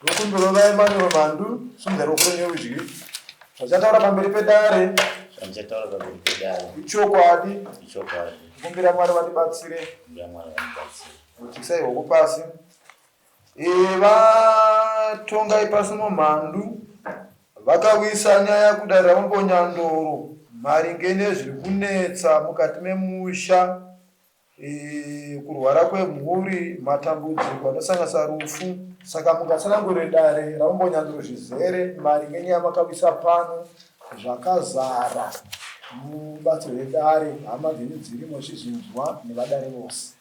Rokumbiro vaimanyiro mandu sunde rokurenye ujigi zvachataura pamberi pedare ichokwadi kumbira Mwari vatibatsire kutisai huku pasi vatongai pasi mumhandu vakawisa nyaya kudarira mumbonyandoro maringe nezviri kunetsa mukati memusha, kurwara kwemhuri, matambudziko anosanganisa rufu. Saka mukatsanangurire dare ramumbonyandoro zvizere maringe nyaya makawisa pano zvakazara mubatso redare. Hama dzenyu dzirimo zvizhinjwa nevadare vose.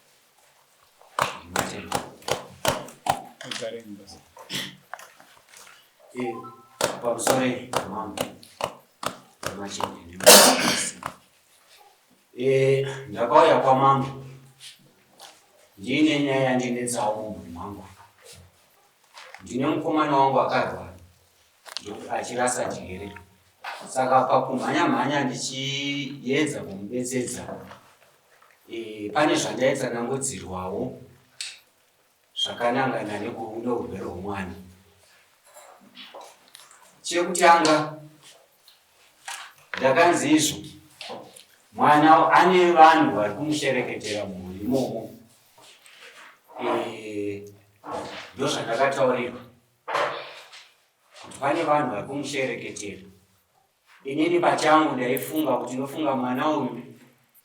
Pamusore mambo ndakauya kwamambo ndine nyaya yandinetsawo mumhuri mangu. Ndine mukomana wangu akarwara achirasa njere, saka pakumhanya ndichiedza kumubetsedza pane zvandaitsanangodzirwawo zvakanangana neurwere hwomwana. Chekutanga ndakanzi izvo mwana ane vanhu vari kumushereketera mhuri imomo. Ndo zvandakataurirwa kuti pane vanhu vari kumushereketera. Inini pachangu ndaifunga kuti ndofunga mwana uyu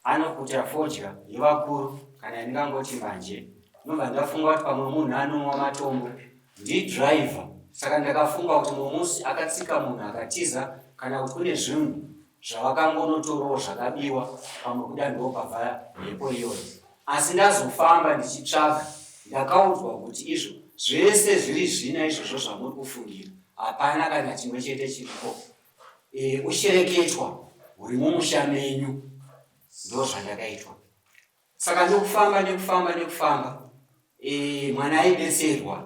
anokuta fodya yevakuru kana ndingangoti mbanje. Ndobva ndafunga kuti pamwe munhu anomwa matombo ndidhiraivha. Saka ndakafunga kuti musi akatsika munhu akatiza kana kuti kune zvinhu zvavakangonotorawo zvakabiwa pamwe kuda ndopabva mhepo iyoyo. Asi ndazofamba ndichitsvaga ndakaudzwa kuti izvo zvese zviri zvina izvozvo zvamuri kufungira hapana kana chimwe chete chiripo. Ushereketwa huri mumusha menyu. Ndo zvandakaitwa. Saka ndokufamba mwana aibetserwa.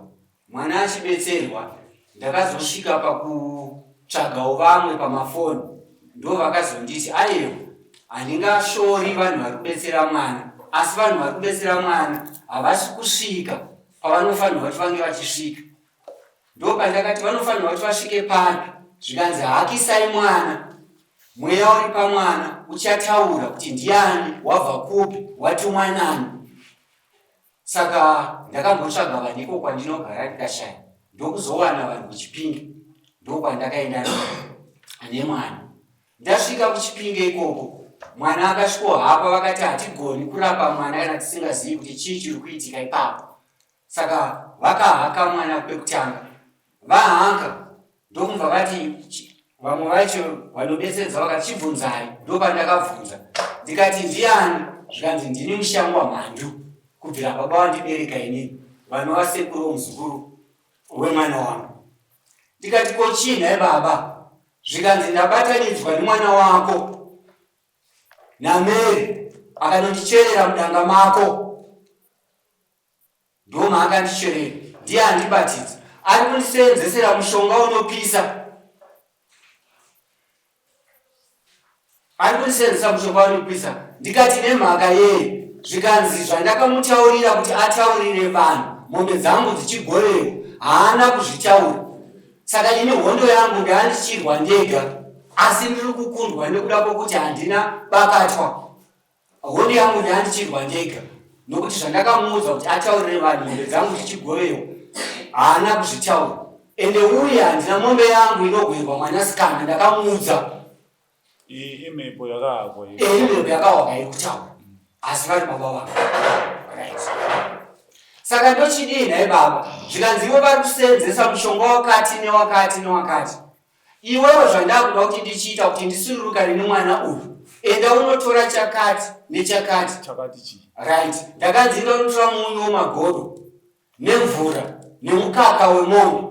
Mwana achibetserwa ndakazosvika pakutsvagawo vamwe pamafoni. Ndo vakazonditi aiwa handingashori vanhu vari kubetsera mwana, asi vanhu vari kubetsera mwana havasi kusvika pavanofanirwa kuti vange vachisvika. Ndo pandakati vanofanirwa kuti vasvike papi, zvikanzi hakisai mwana, mweya uri pamwana uchataura kuti ndiani, wabva kupi, watumwa nani. Saka ndakambotsvaga vaniko kwandinogara ndikashaya. Ndokuzowana vanhu kuChipinge, ndokwandakaenda nemwana. Ndasvika kuChipinge ikoko, mwana akasvikowa hapa vakati hatigoni kurapa mwana kana tisingazivi kuti chii chiri kuitika ipapo. Saka vakahaka mwana kwekutanga. Vahanga ndokumva vati vamwe vacho vanobetsedza vakati chibvunzai. Ndopandakabvunza ndikati ndiani, zvikanzi ndini mushango wamhandu kubvira baba vandibereka inini, vanova sekuru vomuzukuru wemwana wangu. Ndikati ko chii nhai baba, zvikanzi ndabatanidzwa nemwana wako naMary akanondicherera mudanga mako. Ndo maakandicherera, ndiye andibatidza, ari kundisenzesera mushonga unopisa. Ndikati nemhaka yei, zvikanzi zvandakamutaurira kuti ataurire vanhu mombe dzangu dzichigorewa haana kuzvitaura. Saka ini hondo yangu ndaandichirwa ndega, asi ndiri kukundwa nekuda kwokuti handina bakatwa. Hondo yangu ndaandichirwa ndega nokuti zvandakamuudza kuti ataurire vanhu mombe dzangu dzichigorewa haana kuzvitaura. Ende uye handina mombe yangu inogwerwa mwanasikana, ndakamuudza. Imhepo yakahakwa iri kutaura, asi vari baba vangu. Saka ndochidii nhai baba, zvikanzi ivo vari kusenzesa mushonga wakati newakati. Iwewo zvandakuda kuti ndichiita kuti ndisururukane nemwana uyu, enda unotora chakati nechakati. Right. Ndakanzi enda unotora munyu wemagodo nemvura nemukaka wemombe,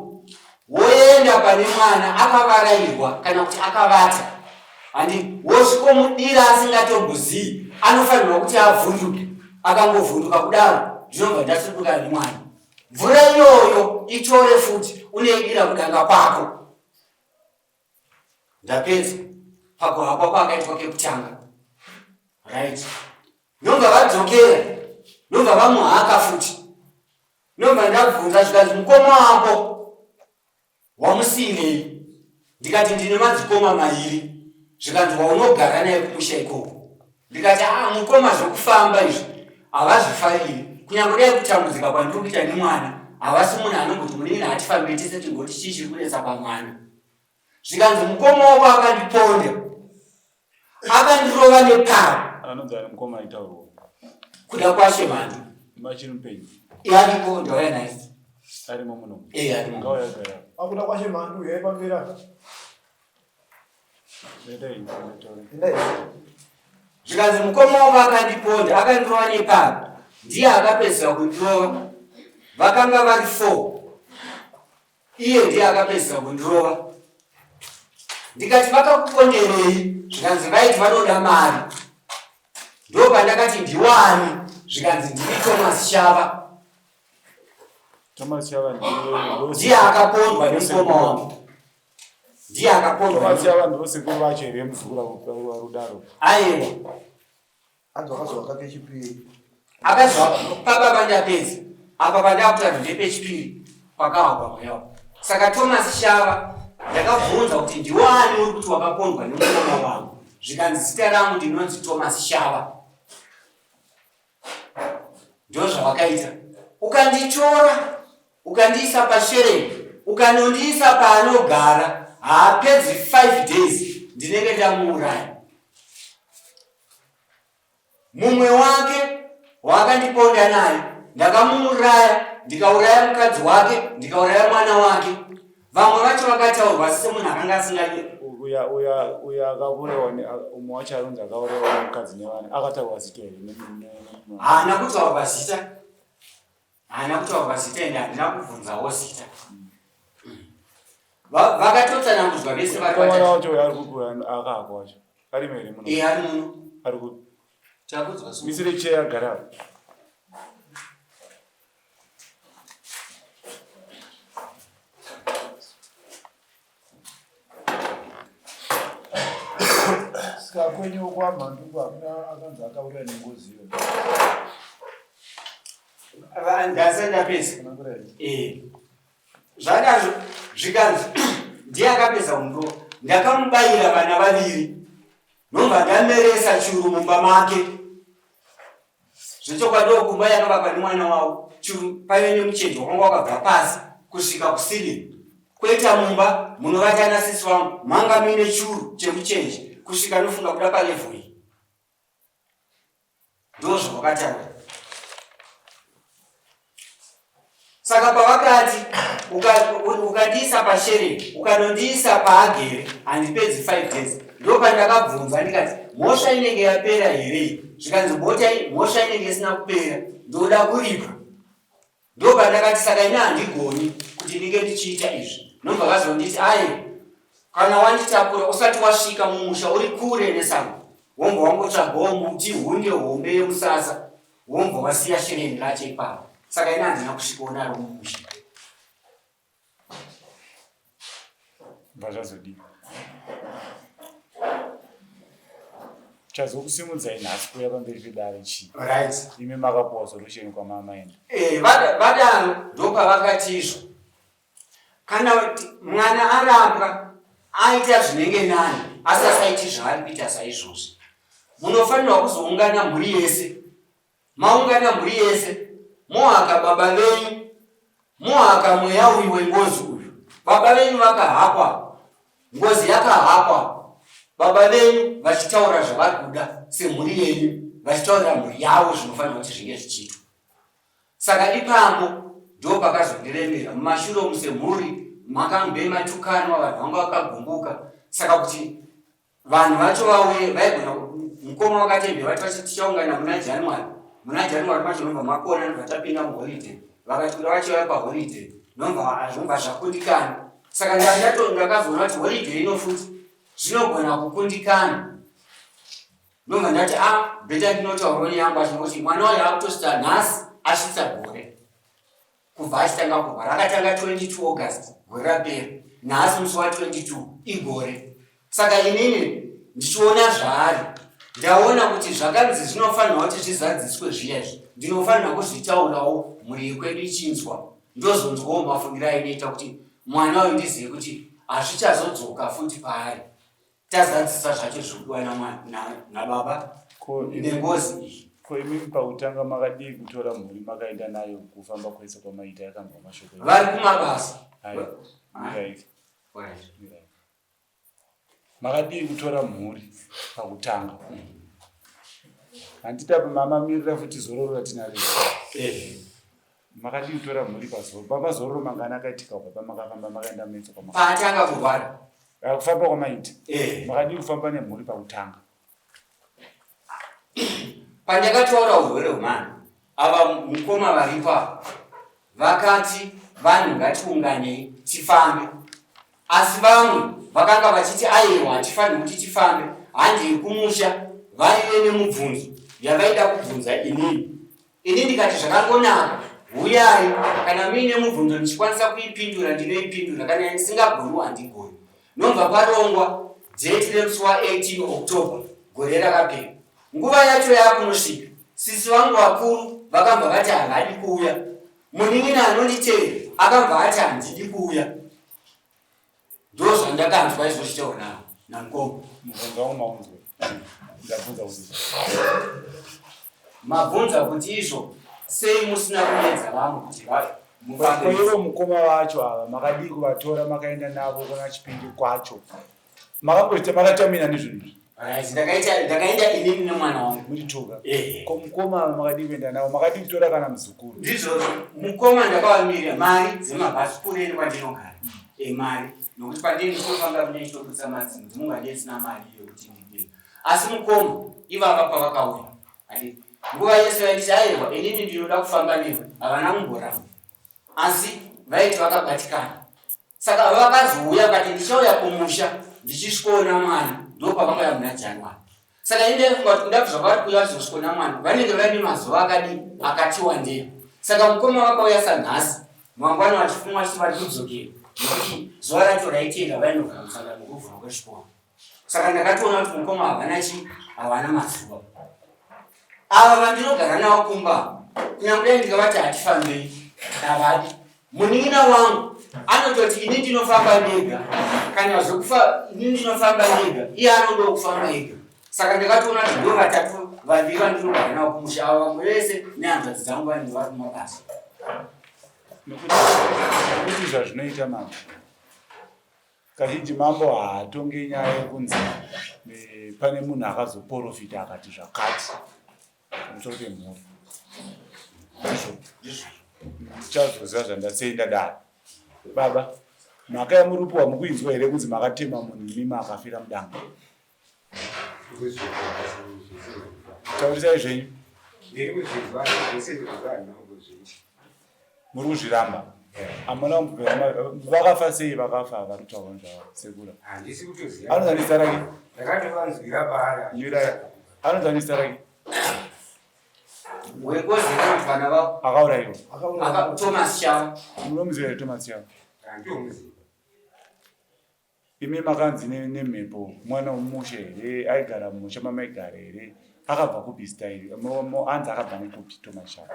woenda pane mwana akavarairwa kana kuti akavata. Handi wosvikomudira asingatombozivi, anofanirwa kuti avhunduke. Akangovhunduka kudaro, ndinobva ndasurukana nemwana. Mvura iyoyo itore futi unoidira kudanga kwako. Ndapedza pakuhakwa kwakaitwa kekutanga. Right. Ndobva vadzokera, ndobva vamuhaka futi. Ndobva ndabvunza zvikanzi mukoma wako wamusinei? Ndikati ndine madzikoma mairi. Zvikanzi waunogara naye kumusha ikoko. Ndikati mukoma zvokufamba izvi havazvifariri. Kunyange dai kutambudzika kwandiri kuita nemwana, havasi munhu anongoti munini hatifambire tese tingoti chii chiri kunetsa pamwana. Zvikanzi mukoma wako akandiponda, akandirova neparo. Anonzi ari mukoma aitaurwa kuda kwashe mhandi machiri mupenyu aripo ndauya naye arimo muno arimo ngauya gara akuda kwashe mhandi uye pambira zvikanzi mukoma wako akandiponda, akandirova neparo, ndiye akapedzisa kundirova. Vakanga vari 4, iye ndiye akapedzisa kundirova. Ndikati vakakuponderei? Zvikanzi vaiti vanoda mari. Ndo pandakati ndiwani? Zvikanzi ndiri Thomas Shava. Thomas Shava ndiye akapondwa nemukoma wangu. Ndiye akapondwa. Thomas Shava ndosekuru vacho here muzukuru warudaro. Aiwa. Anzi wakazwa kake chipiri. Akazwa papa pandapedza. Apa pandakuta ndepechipiri pakawagwa mweya. Saka Thomas Shava ndakabvunza kuti ndiwani uri kuti wakapondwa nemukoma wangu. Zvikanzi zita rangu ndinonzi Thomas Shava. Ndo zvavakaita. Ukanditora, ukandiisa pashereni, ukanondiisa paanogara, haapedzi 5 days ndinenge ndamuuraya. Mumwe wake wakandiponda naye, ndakamuuraya, ndikauraya mukadzi wake, ndikauraya mwana wake. Vamwe vacho vakataurwa semunhu akanga asingadi. Uya akaburewa umwe wacho aronzi akaurewa mukadzi nevana akataurwa zita here? Haana kutaurwa zita. Haana kutaurwa zita ende handina kubvunzawo zita. Vakatotsanangudzwa vese vari mwana wacho uyo ari kukura akaakwa wacho arimo here muno? ari muno. Ari kuti Chakudzwa misire cheya agara Saka kwenye kwa manduku hakuna akanza akauraya nengozi iyo. ndasenda pesa. Zvadazvo zvikanzi ndiye akapedza kundova. Ndakamubayira vana vaviri. Nobva ndameresa churu mumba make. Zvechokwadi kumba yakavakwa nemwana wavo. Churu paive nemuchenjo wakanga wakabva pasi kusvika kusiri. Koita mumba munovata nasisi wangu manga muine churu chemuchenji kusvika nofunga kuda palevhu iyi. Ndozvo vakataura. Saka pavakati ukandiisa pashereni, ukanondiisa paagere, handipedzi 5 days. Ndo pandakabvunza ndikati, mhosva inenge yapera here? Zvikanzi mhosva inenge isina kupera, ndoda kuripa. Ndo pandakati saka ine handigoni kuti ndinge ndichiita izvi. Nobva vazonditi kana wanditakura usati wasvika mumusha uri kure nesango, wombva wangotsvagawo muti hunde hombe yemusasa, wombva wasiya shereni racho ipapo. Saka ine handina kusvikawo naro mumusha. zvazvazodii chazokusimudzai nhasi kuuya pamberi pedare chii? Right. Imi makapuwa solution kwamamaenda. Vadaro ndopavakatizvo. Kana mwana arapwa aita zvinenge nani asi asaiti zvaari kuita saizvozvi, munofanirwa kuzoungana mhuri yese. Maungana mhuri yese mohaka baba venyu, mohaka mweya uyu wengozi uyu. Baba venyu vakahakwa, ngozi yakahakwa, baba venyu vachitaura zvavari kuda semhuri yenyu, vachitaurira mhuri yavo zvinofanirwa kuti zvinge zvichiitwa. Saka ipapo ndo pakazondiremera. Mumashure umu semhuri makambe matukanwa, vanhu vanga vakagumbuka. Saka kuti vanhu vacho vauye vaigona, mukoma wakatembe vati tichaungana muna January. Muna January macho nobva makona nobva tapinda muholiday. Vakati kuda vachiuya paholiday nobva zvakundikana. Saka ndakazoona kuti holiday ino futi zvinogona kukundikana. Nobva ndati beta ndinotaurawo neyangu achingoti mwana wayo akutosvika nhasi asvitsa gore. Kubva achitanga kurwara akatanga 22 August gore rapera, nhasi musi wa22 igore. Saka inini ndichiona zvaari, ndaona kuti zvakanzi zvinofanirwa kuti zvizadziswe zviyazvi, ndinofanirwa kuzvitaurawo mhuri yekwedu ichinzwa, ndozonzwawo mafungiro ainoita kuti mwana uyu ndizive kuti hazvichazodzoka futi paari tazadzisa zvacho zvikudiwa nababa nengozi iyi. Ko imi pautanga makadii kutora mhuri makaenda nayo kufamba kwese kwamaita yakambwa mashoko vari kumabasa makadii kutora mhuri pakutanga handita mamamirira futi zororo ratinaro makadii kutora mhuri pazoro papazororo mangana akaitika kubva pamakafamba makaenda metso paatanga kurwara kufamba kwamaita makadii kufamba nemhuri pakutanga pandakataura urwere hwemwana ava mukoma varipa vakati vanhu ngatiunganei tifambe, asi vamwe vakanga vachiti aiwa hatifaniri kuti tifambe handei kumusha vaive nemubvunzo yavaida kubvunza inini ndikati zvakangonaka huyai kana muine mubvunzo ndichikwanisa kuipindura ndinoipindura kana ndisingagoni handigoni. Nobva parongwa date remusi wa18 October gore rakapera. Nguva yacho yakunosvika sisi vangu vakuru vakambva vati havadi kuuya, munin'ina anonditeera akambva ati handidi kuuya. Ndo zvandakanzwa izvozvitaura namukoma. Mabvunza kuti izvo sei musina kuedza vamwe kuti ivo mukoma vacho ava makadii kuvatora makaenda navo kuna Chipinge kwacho makatamina nezvinhu ndakaenda inini nemwana wangu muchituka ko mukoma ava makadii kuenda navo makadii kutora kana muzukuru ndizvo mukoma ndakavamirira mari dzemabhazi kureni kwandinogara mari nokuti pandini ndinofamba munechitokutsa madzino ndimunga ndisina mari yokuti ndidii, asi mukoma ivava pavakauya nguva yese vaiti aiwa inini ndinoda kufamba newe havana kumboramba, asi vaiti vakabatikana. Saka vakazouya kati ndichauya kumusha ndichisvikoona mwana ndopavakauya muna January. Saka indefunga kuti kuda kuzvavari kuuya vachizosvikoona mwana vanenge vaine mazuva akati wandei. Saka mukoma vakauya sanhasi mangwana vachifumwa vachiti vari kudzokera nokuti zuva racho raiteera vainogara musangano kuvhurwa kwezvikoro. Saka ndakatoona kuti mukoma havana mazuva. Ava vandinogara navo kumba kunyangwe ndikavati hatifambei havadi. Munin'ina wangu anototi ini ndinofamba ndega, kana zvokufa ini ndinofamba ndega iye anoda kufamba ega. Saka ndakatoona kuti ndo vatatu vaviri vandinogara navo kumusha ava vamwe vese nehanzvadzi dzangu vanenge vari kumabasa. Nokuti zvazvinoita mambo kazhinji mambo haatonge nyaya yekunzi pane munhu akazoprofita akati zvakati pamusoro pemhuri. Ndichazoziva zvandasei ndadaro. Baba, mhaka yamuripiwa mukuinzwa here kunzi makatema munhu imi makafira mudanga? Taurisai zvenyu. Muri kuzviramba? Hamuna vakafa sei vakafa vari kutaura nezvasekura? Anozanisa rake? Anozanisa rake? Wekozera kuti vana vavo akaurayiwa Thomas Chavo. Munomuziva here Thomas Chavo? Imi makanzi nemhepo mwana womusha here aigara mumusha mamaigara here akabva kupi style anzi akabva nekupi Thomas Chavo?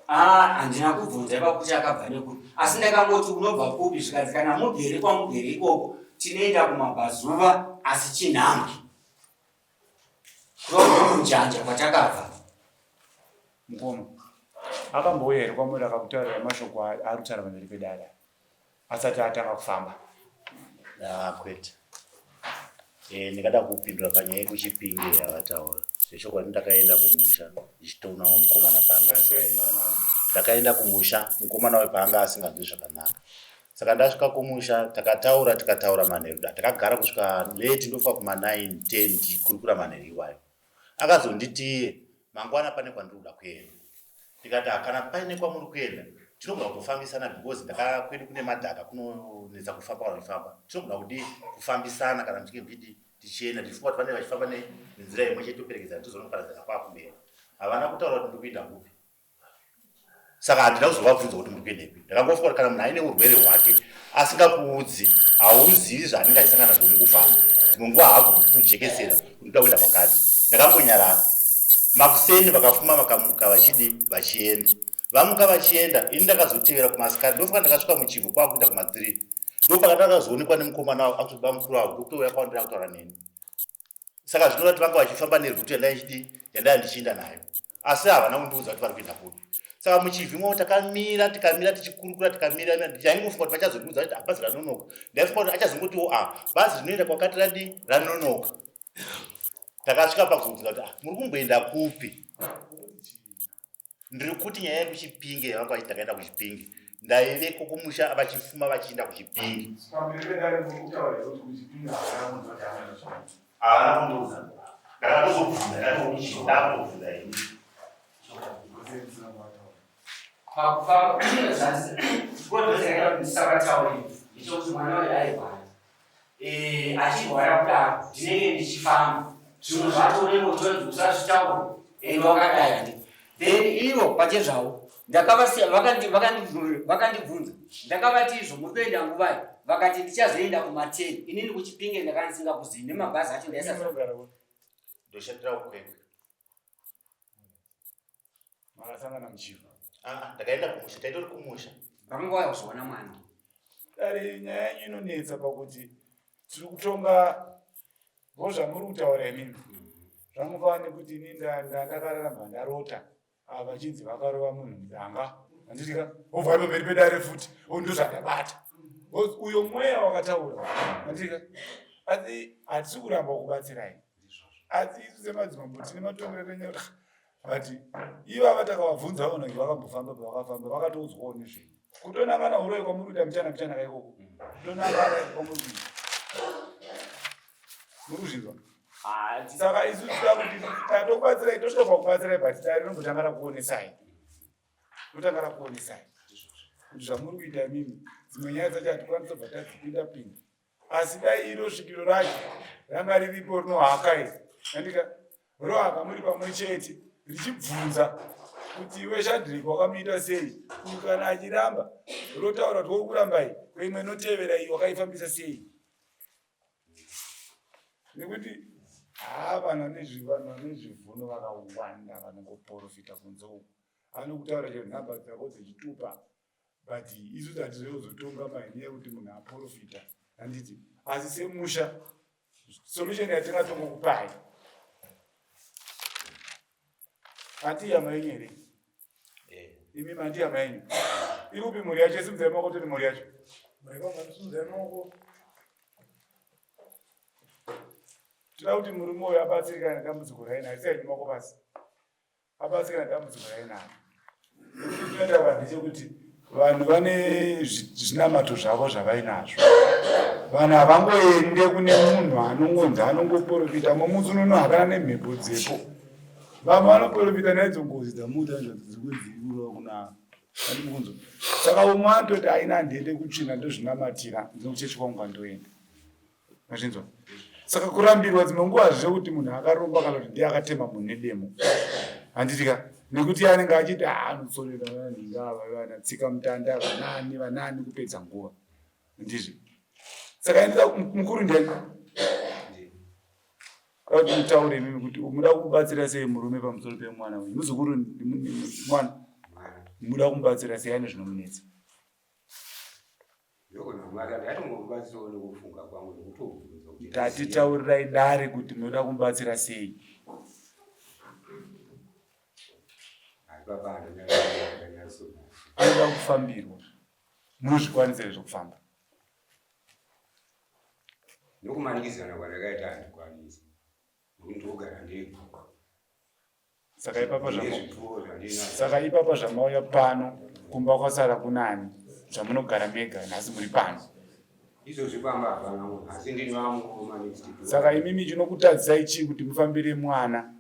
Handina kubvunza ipa kuti akabva nekupi, asi ndakangoti unobva kupi zvikanzi kana mugere kwamugere ikoko tinoenda kumabhazuva asi chinhambi kuromujanja kwatakabva. Mukoma akambouya here kwamuri akakutaurira mashoko ari kutaura pamberi pedada asati atanga kufamba? Kwete. Ndingada kupindura panyaya yekuChipinge yavataura. Zveshoko ndakaenda kumusha ndichitoonawo mukomana panga. Ndakaenda kumusha mukomana wepanga asinganzwi zvakanaka. Saka ndasvika kumusha tikataura manheru. Takagara kusvika late ndofa kuma9 10 ndichikurukura manheru iwayo. Akazonditi mangwana pane kwandiri kuda kuenda. Ndikati kana paine kwamuri kuenda tinogona kutofambisana because ndakakwedu kune madhaka kunonetsa kufamba vanofamba. Tinogona kudi kufambisana kana mtichinge tichienda tichifunga kuti vanenge vachifamba nenzira imwe chete toperekedzana tizonoparadzana kwakumberi. Havana kutaura kuti ndiri kuenda kupi. Saka handina kuzovabvunza kuti muri kuenda kupi. Ndakangofunga kuti kana munhu aine urwere hwake asingakuudzi hauzivi zvaanenge achisangana nazvo mukufamba. Dzimwe nguva haagoni kukujekesera kuti unoda kuenda kwakati. Ndakambonyarara. Makuseni vakafuma vakamuka vachienda. Vamuka vachienda ini ndakazotevera kumasikati ndofunga ndakasvika muchivhu kwakuenda kuma3 ndopakatakazoonekwa nemukomana akutoba mukuru wavo ndokutouya kwandira kutaura neni. Saka zvinoda kuti vanga vachifamba nerutu yandaya ndichienda nayo, asi havana kundiudza kuti vari kuenda kupi. Saka muchivhimwa takamira tichikurukura tikamira ndaingofunga kuti vachazondiudza kuti bhazi ranonoka. Ndaifunga kuti achazongotiwo bhazi rinoenda kwakati ranonoka. Takasvika pakuzonzwa kuti muri kumboenda kupi. Ndiri kuti nyaya yekuChipinge vanga vachiti takaenda kuChipinge. Ndaiveko kumusha vachifuma vachienda kuChipinge. Havana kundiudza. Ndakatozobvunza ndakatobvunza ini. Achirwara kudaro ndinenge ndichifamba zvinhu zvacho nemotonzi usazvitaura wakadai ndi then ivo pachezvavo vakandibvunza ndakavati izvo muri kuenda nguvai vakati ndichazoenda kumateni inini kuChipinge ndakanisingakuzivi nemabhazi acho ndoshatira kukwekwe makasangana muchiva ndakaenda kumusha taitori kumusha vakangauya kuzoona mwana dare nyaya yanyu inonetsa pakuti tiri kutonga zvamuri kutaura imimi zvamufanira nekuti ini ndakararamba ndarota vachinzi vakarova munhu mudanga handitika obva pamberi pedare futi ndozvandabata uyo mweya wakataura handitika asi hatisi kuramba kubatsirai asi isu semadzimambo tine matongerero enyaya kuti ivava takavabvunza vanonge vakambofamba pavakafamba vakatoudzwawo nezvenyu kutonangana uroi kwamuri kuita michana kaikoko kutonangana kwamuri kuita muri kuzvinzwa saka isu tida kuti tatokubatsirai tosvika pakubatsirai but tari rinongotanga rakuonesai totanga rakuonesai kuti zvamuri kuita mimi dzimwe nyaya dzacho hatikwanisa kubva tadzipinda asi dai iro svikiro racho ranga riripo rinohaka iri andika rohaka muri pamwe chete richibvunza kuti iwe Shadrack wakamuita sei kana achiramba rotaura kuti uri kurambai kweimwe inotevera iyi wakaifambisa sei nekuti vanhu vanezvivhuno vakawanda vanongoprofita kunze uku anokutaura chero nhamba dzako dzechitupa but isu hatizozotonga maini yekuti munhu aprofita handiti asi semusha solution yatingatongokupai hati hama yenyu here imi mati hama yenyu ikupi mhuri yacho simudzai maoko toti mhuri yacho simudzai maoko tida kuti murume uyo abatsirikana nedambudziko rainaro isaini maoko pasi abatsirikana nedambudziko rainaro tinotaura ndechekuti vanhu vane zvinamato zvavo zvavainazvo vanhu havangoende kune munhu anongonzi anongoprofita momudzi unono hakana nemhepo dzepo vamwe vanoprofita naidzo ngozi dzamutanzvadzizikwedziriura kuna andibunzo saka umwe anototi aina ndende kutsvina ndozvinamatira ndinokuchechikwangu ndoenda mazvinzwa saka kurambirwa dzimwe nguva zvekuti munhu akaromba kana kuti ndiye akatema munhu nedemo handitika nekuti anenge achiti anotsorera vanhingava tsika mutanda vanani kupedza nguva ndizvo saka endisa mukuru ndiani kuti mutaure mimi kuti muda kubatsira sei murume pamusoro pemwana wenyu muzukuru mwana muda kumubatsira sei ane zvinomunetsa tatitaurirai dare kuti munoda kumubatsira sei anoda kufambirwa munozvikwanisire zvokufamba nokumanikidzana kwandakaita handikwanisi ndogara ndega saka ipapa zvamauya pano kumba kwasara kunani zvamunogara mega nhasi muri pano saka imimi chinokutadzisai chii kuti mufambire mwana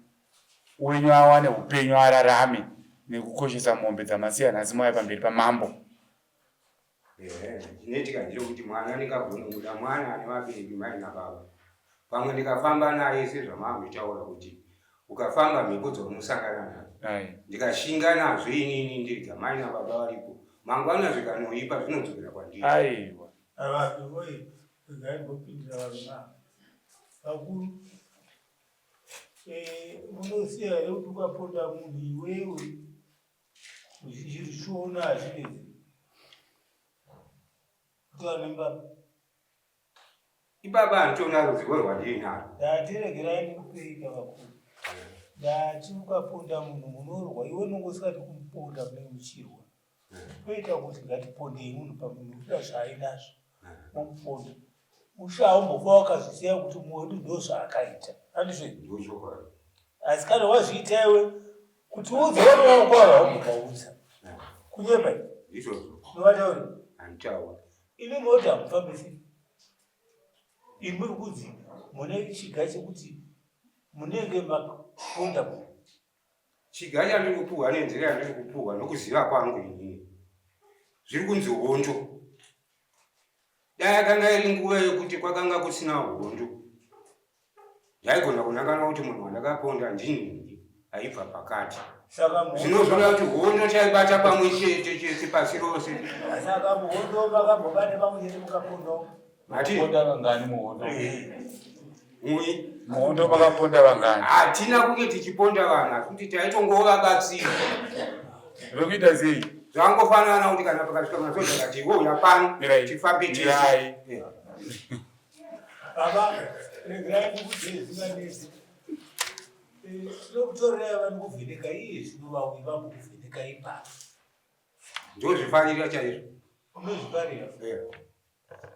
wenyu awane upenyu ararame nekukoshesa mombe dzamasiya nhasi mauya pamberi pamambo chinoitika ndechekuti mwana ndingagonomuda mwana ane vabereki mai nababa pamwe ndikafamba naye sezvamambotaura kuti ukafamba mhepo dzomusangana nadzo ndikashinga nazvo inini ndiriga mai nababa varipo mangwana zvikanoipa zvinodzokera kwandiri aiwa avanhu voi ngaimbopindira vanhu vakuru munosiya here kuti ukaponda munhu iwewe uchizviona zvinezvi Tuanimba. Ibaba antonalo zikorwa ndinalo. Ndatiregerai kupeika vakuru. Ndatiukapunda munhu munorwa iwe nongosikati kumuponda kune muchirwa. Toita kuti ngatipondei munhu pamunhu kuda zvaainazvo. Muponda. Ushaumbofa wakazviziva kuti muodu ndozvaakaita. Handizvo? Ndochokwadi. Asi kana wazviita iwe kuti uzoona wakwara wamukaudza. Kunyemba. Izvozvo. Novatauri. Antaura. Ini mota mufambisi. Ini muri kudzi mune chiga chekuti munenge maponda mu. Chiga chandiri kupuhwa nenzira yandiri kupuhwa nokuziva kwangu inini. Zviri kunzi hondo. Dai akanga iri nguva yekuti kwakanga kusina hondo. Yaigona kunangana kuti munhu wandakaponda ndini aibva pakati. Zvinozvira kuti hondo chaibata pamwe chete pasi rose. Saka muhondo vakambobane pamwe chete mukapondo. Ponda vangani muhondo? Muhondo vakaponda vangani? Hatina kunge tichiponda vanhu kuti taitongovabatsira. Zvekuita sei? Zvangofanana kuti kana pakasvika masoja kati iwo yapano tifambe tirai. Baba, regerai kukudzidzisa nesi. Tinokutorera vanhu kuvheneka iye zvinovauyi vambokuvheneka ipapo. Ndozvifanira chaizvo. Unozvifarira?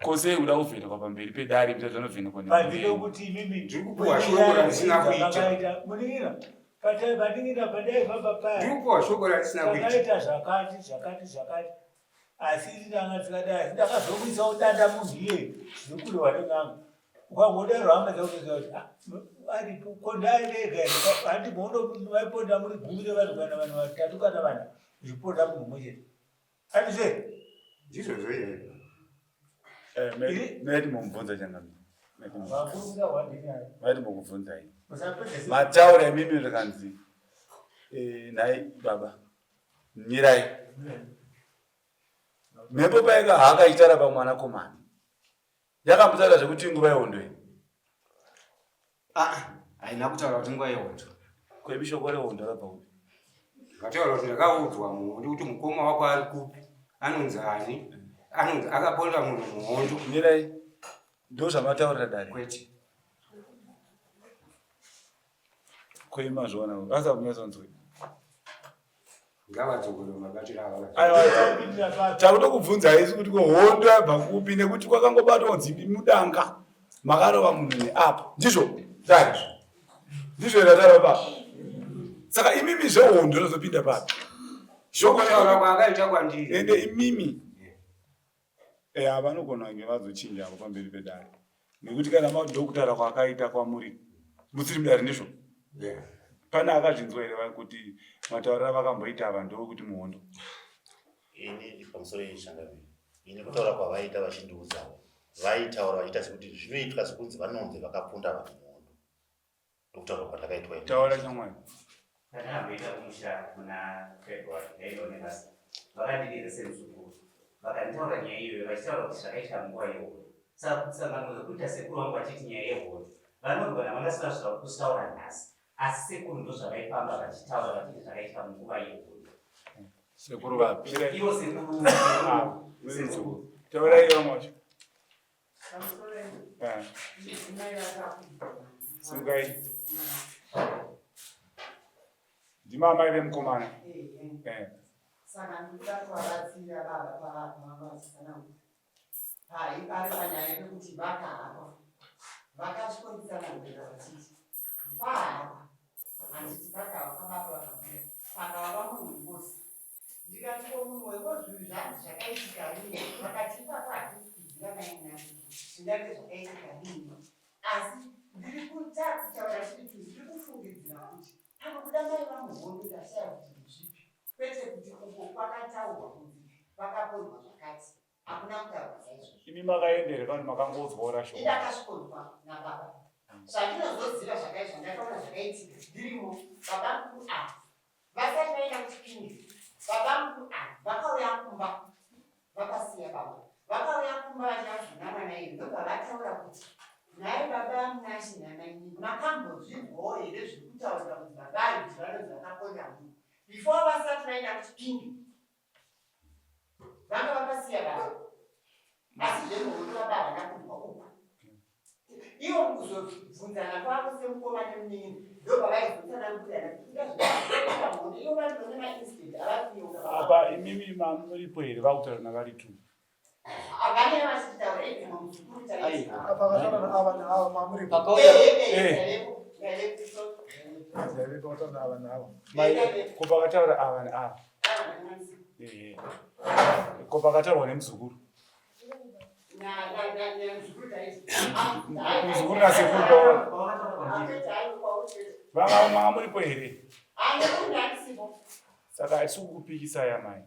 Kose uda kuvhenekwa pamberi pedare kuti zvanovhenekwa pandine kuti mimi ndiri kupuhwa shoko risina kuita. Munira. Pandingira padai baba paya. Ndiri kupuhwa shoko risina kuita. Takaita zvakati. Asi ndakati ndakazokuisa utanda munhu iye zvekuri wanenanga. Ukangodaro hamazakuziva kuti aripo kondai vega handi mhondo vaiponda muri gumi revanhu kana vanhu vatatu kana vanhu zviponda munhu mumwe chete. Handizve? Ndizvozvo izvozvo. Meti mumubvunza changami. Vakurira hwadini. Meti mukubvunza ini. Mataura emimi zvakanzi nhai baba nyirai. Mhepo paika haakaitara pamwanakomana. Yakamutaura zvekuti nguva yehondo iyi. Haina kutaura kuti nguva yehondo. Kwebi shoko rehondo rabva kupi? Ndakataura kuti ndakaudzwa muhondo kuti mukoma wako ari kupi. Anonzi ani? Anonzi akaponda munhu muhondo. Nyirai. Ndozvamataurira dare. Kwete. Kwema zvona. Asa kunyazonzwe. Ngavadzokere mabatiro ava. Aiwa, takuda kubvunza isi kuti hondo yabva kupi nekuti kwakangobatwa kunzi mudanga makarova munhu neapo. Ndizvo? Dai. Ndizvo ratara baba. Saka imimi zvehondo rozopinda papi. Shoko taura kwaakaita kwandiri. Ende imimi. Vanogona kunge vazochinja apo pamberi pedare. Nekuti kana madhokutara kwakaita kwamuri. Musiri mudare ndizvo? Pana akazvinzwa here kuti mataurira vakamboita vanhu ndokuti muhondo. Ini pamusoro yeshangaviri. Ini kutaura kwavaita vachindiudzawo. Vaitaura vachiita sekuti zvinoitwa sekunzi vanonzi vakapunda vanhu muhondo. Ndokutaura kwandakaitwa ini. Taura chamwari. Ndakatoita kumusha kuna February ndainonekasa. Vakandidira semuzukuru. Vakanditaura nyaya iyoyo vachitaura kuti zvakaita nguva yehondo. Saka kusangana kuita sekuru vangu vachiti nyaya yehondo. Vanogona vangasina kutaura nhasi. Asi sekuru ndozvavaifamba vachitaura vachiti zvakaita munguva yehondo. Sekuru vapi? Ivo sekuru. Sekuru. Taura iyo mwacho. Sungai. Ndimama ive mukomana. Saka ndikuda kuvabatsira baba pavavasana pari panyaya yekuti vakahapa vakasvikodzisana ngera vachiti vahapa handiti vakava kababa vakabira pakava munhu musi ndikati ko munhu wekozviri zvanzi zvakaitika rini vakatipa kwatikuziva nainasi zvingati zvakaitika rini asi ndiri kutaura kuti ndiri kufungidzira kuti panokuda mai vamuhondo ndashaya kuti zvipi kwete kuti uko kwakataurwa kunzi vakaponwa zvakati hakuna kutaurwa saizvozvo. Imi makaendere vanhu makangodzora shoko. Ndakasvikonzwa nababa zvandinozoziva zvakaizva ndakaona zvakaitika ndirimo babangu vasati vaenda kuchipingi babangu vakauya kumba vakasiya baba vakauya kumba vachazvina mwana iyo ndobva vataura kuti nhai baba munashi nananyini makambozvibvawo here zviri kutaurira kuti babai kuti vanonzi vakaponda munhu before vasati vaenda kuchipingi vanga vakasiya baba Asi zvemuhondo baba ndakumbwa uku. Iwo kuzobvunzana kwavo semukoma nemunini ndopavaizosana kuti ndazvinoita iwo vanone maincident avafiyoka. Apa imimi muripo here vakutaura navari tu. Avane vachitaura izvo muzukuru chaizvo. Pakataura ava naava mamuripo. Pakataura ava naava. Ko pakataura ava naava. Ko pakataurwa nemuzukuru. Muzukuru nasekuru vanga muripo here. Saka hatisi kukupikisa yamai.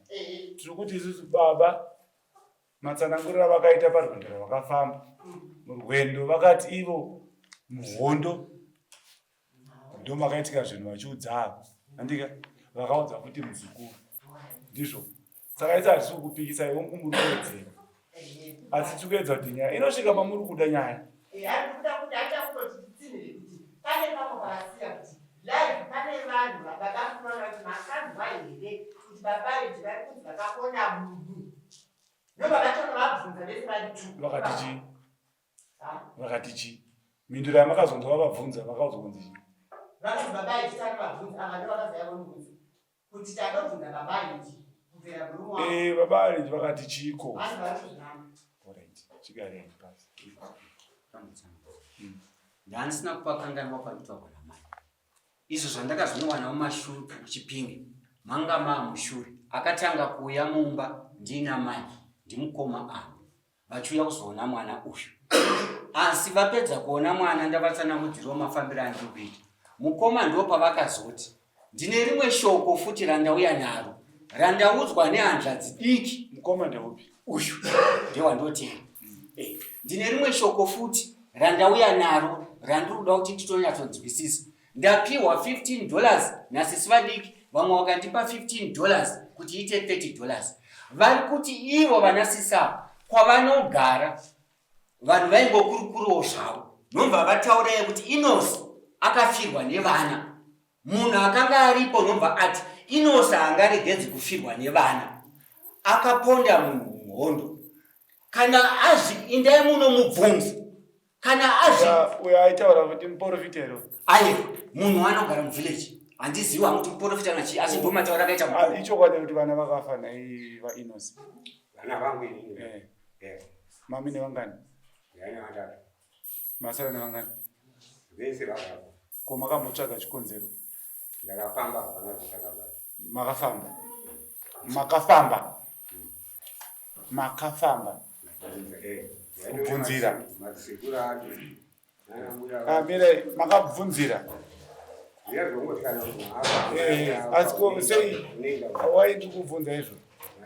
Tiri kuti isusu baba matsanangurira vakaita parwendo rwavakafamba. Murwendo vakati ivo muhondo ndo makaitika zvinhu vachiudzava. Andika vakaudza kuti muzukuru. Ndizvo. Saka isi hatisi kukupikisa ivo kumurikuwedzera. Asi tikuedza kuti nyaya inosvika pamuri kuda nyaya. Arikuda kuti achakutotitsinire kuti pane pamwe pavasiya kuti live pane vanhu vakafunana kuti makanzwa here kuti baba vedu vari kunzi vakakona munhu. Ndobavachona vabvunza vese vari tu. Vakati chii? Vakati chii? Mindura yamakazonzwa vabvunza vakaudzwa kunzi chii? Vanoti baba vedu tani vabvunza ava ndovakazaya vonibvunza kuti takabvunza baba vedu kubvira murume wavo. Baba vedu vakati chiiko? Vanhu vari kuzvinamba. Chigarei pasi. Ndanisina kupakanganwa panotaurwa namai. Izvo zvandakazvinowana mumashure kuchipinge manga maamushure akatanga kuuya mumba ndina mai ndimukoma angu vachiuya kuzoona mwana uyu. Asi vapedza kuona mwana ndavatsanangudzirawo mafambiro andiri kuita. Mukoma ndo pavakazoti ndine rimwe shoko futi randauya naro randaudzwa nehanzvadzi diki. Mukoma ndeupi? Uyu ndewandotenda. Ndine rimwe shoko futi randauya naro randinoda kuti titonyatsodzwisisa. Ndapiwa $15 nasisi vadiki, vamwe vakandipa $15 kuti iite $30. Vari kuti ivo vanasisa kwavanogara vanhu vaingokurukuruwo zvavo. Nomva vatauraye kuti Inosi akafirwa nevana. Munhu akanga aripo nomva ati Inosi haangaregedzi kufirwa nevana. Akaponda munhu muhondo. Kana indai muno mubvunzi. Kana uyo aitaura kuti muprofitero. Aye, munhu anogara muvillage. Handiziva kuti muprofita nachi asi ndo mataura akaita mukuru. Icho kwadi kuti vana vakafa vaInosi. Vana vangu inini. Mami nevangani? Yana vatatu. Masara nevangani? Vese vakafa. Ko makambotsvaga chikonzero? Ndakafamba hapana kutakabata. Makafamba? Makafamba? Makafamba? Kubvunzira. Mire makabvunzira. Asi ko sei waiti kubvunza izvo?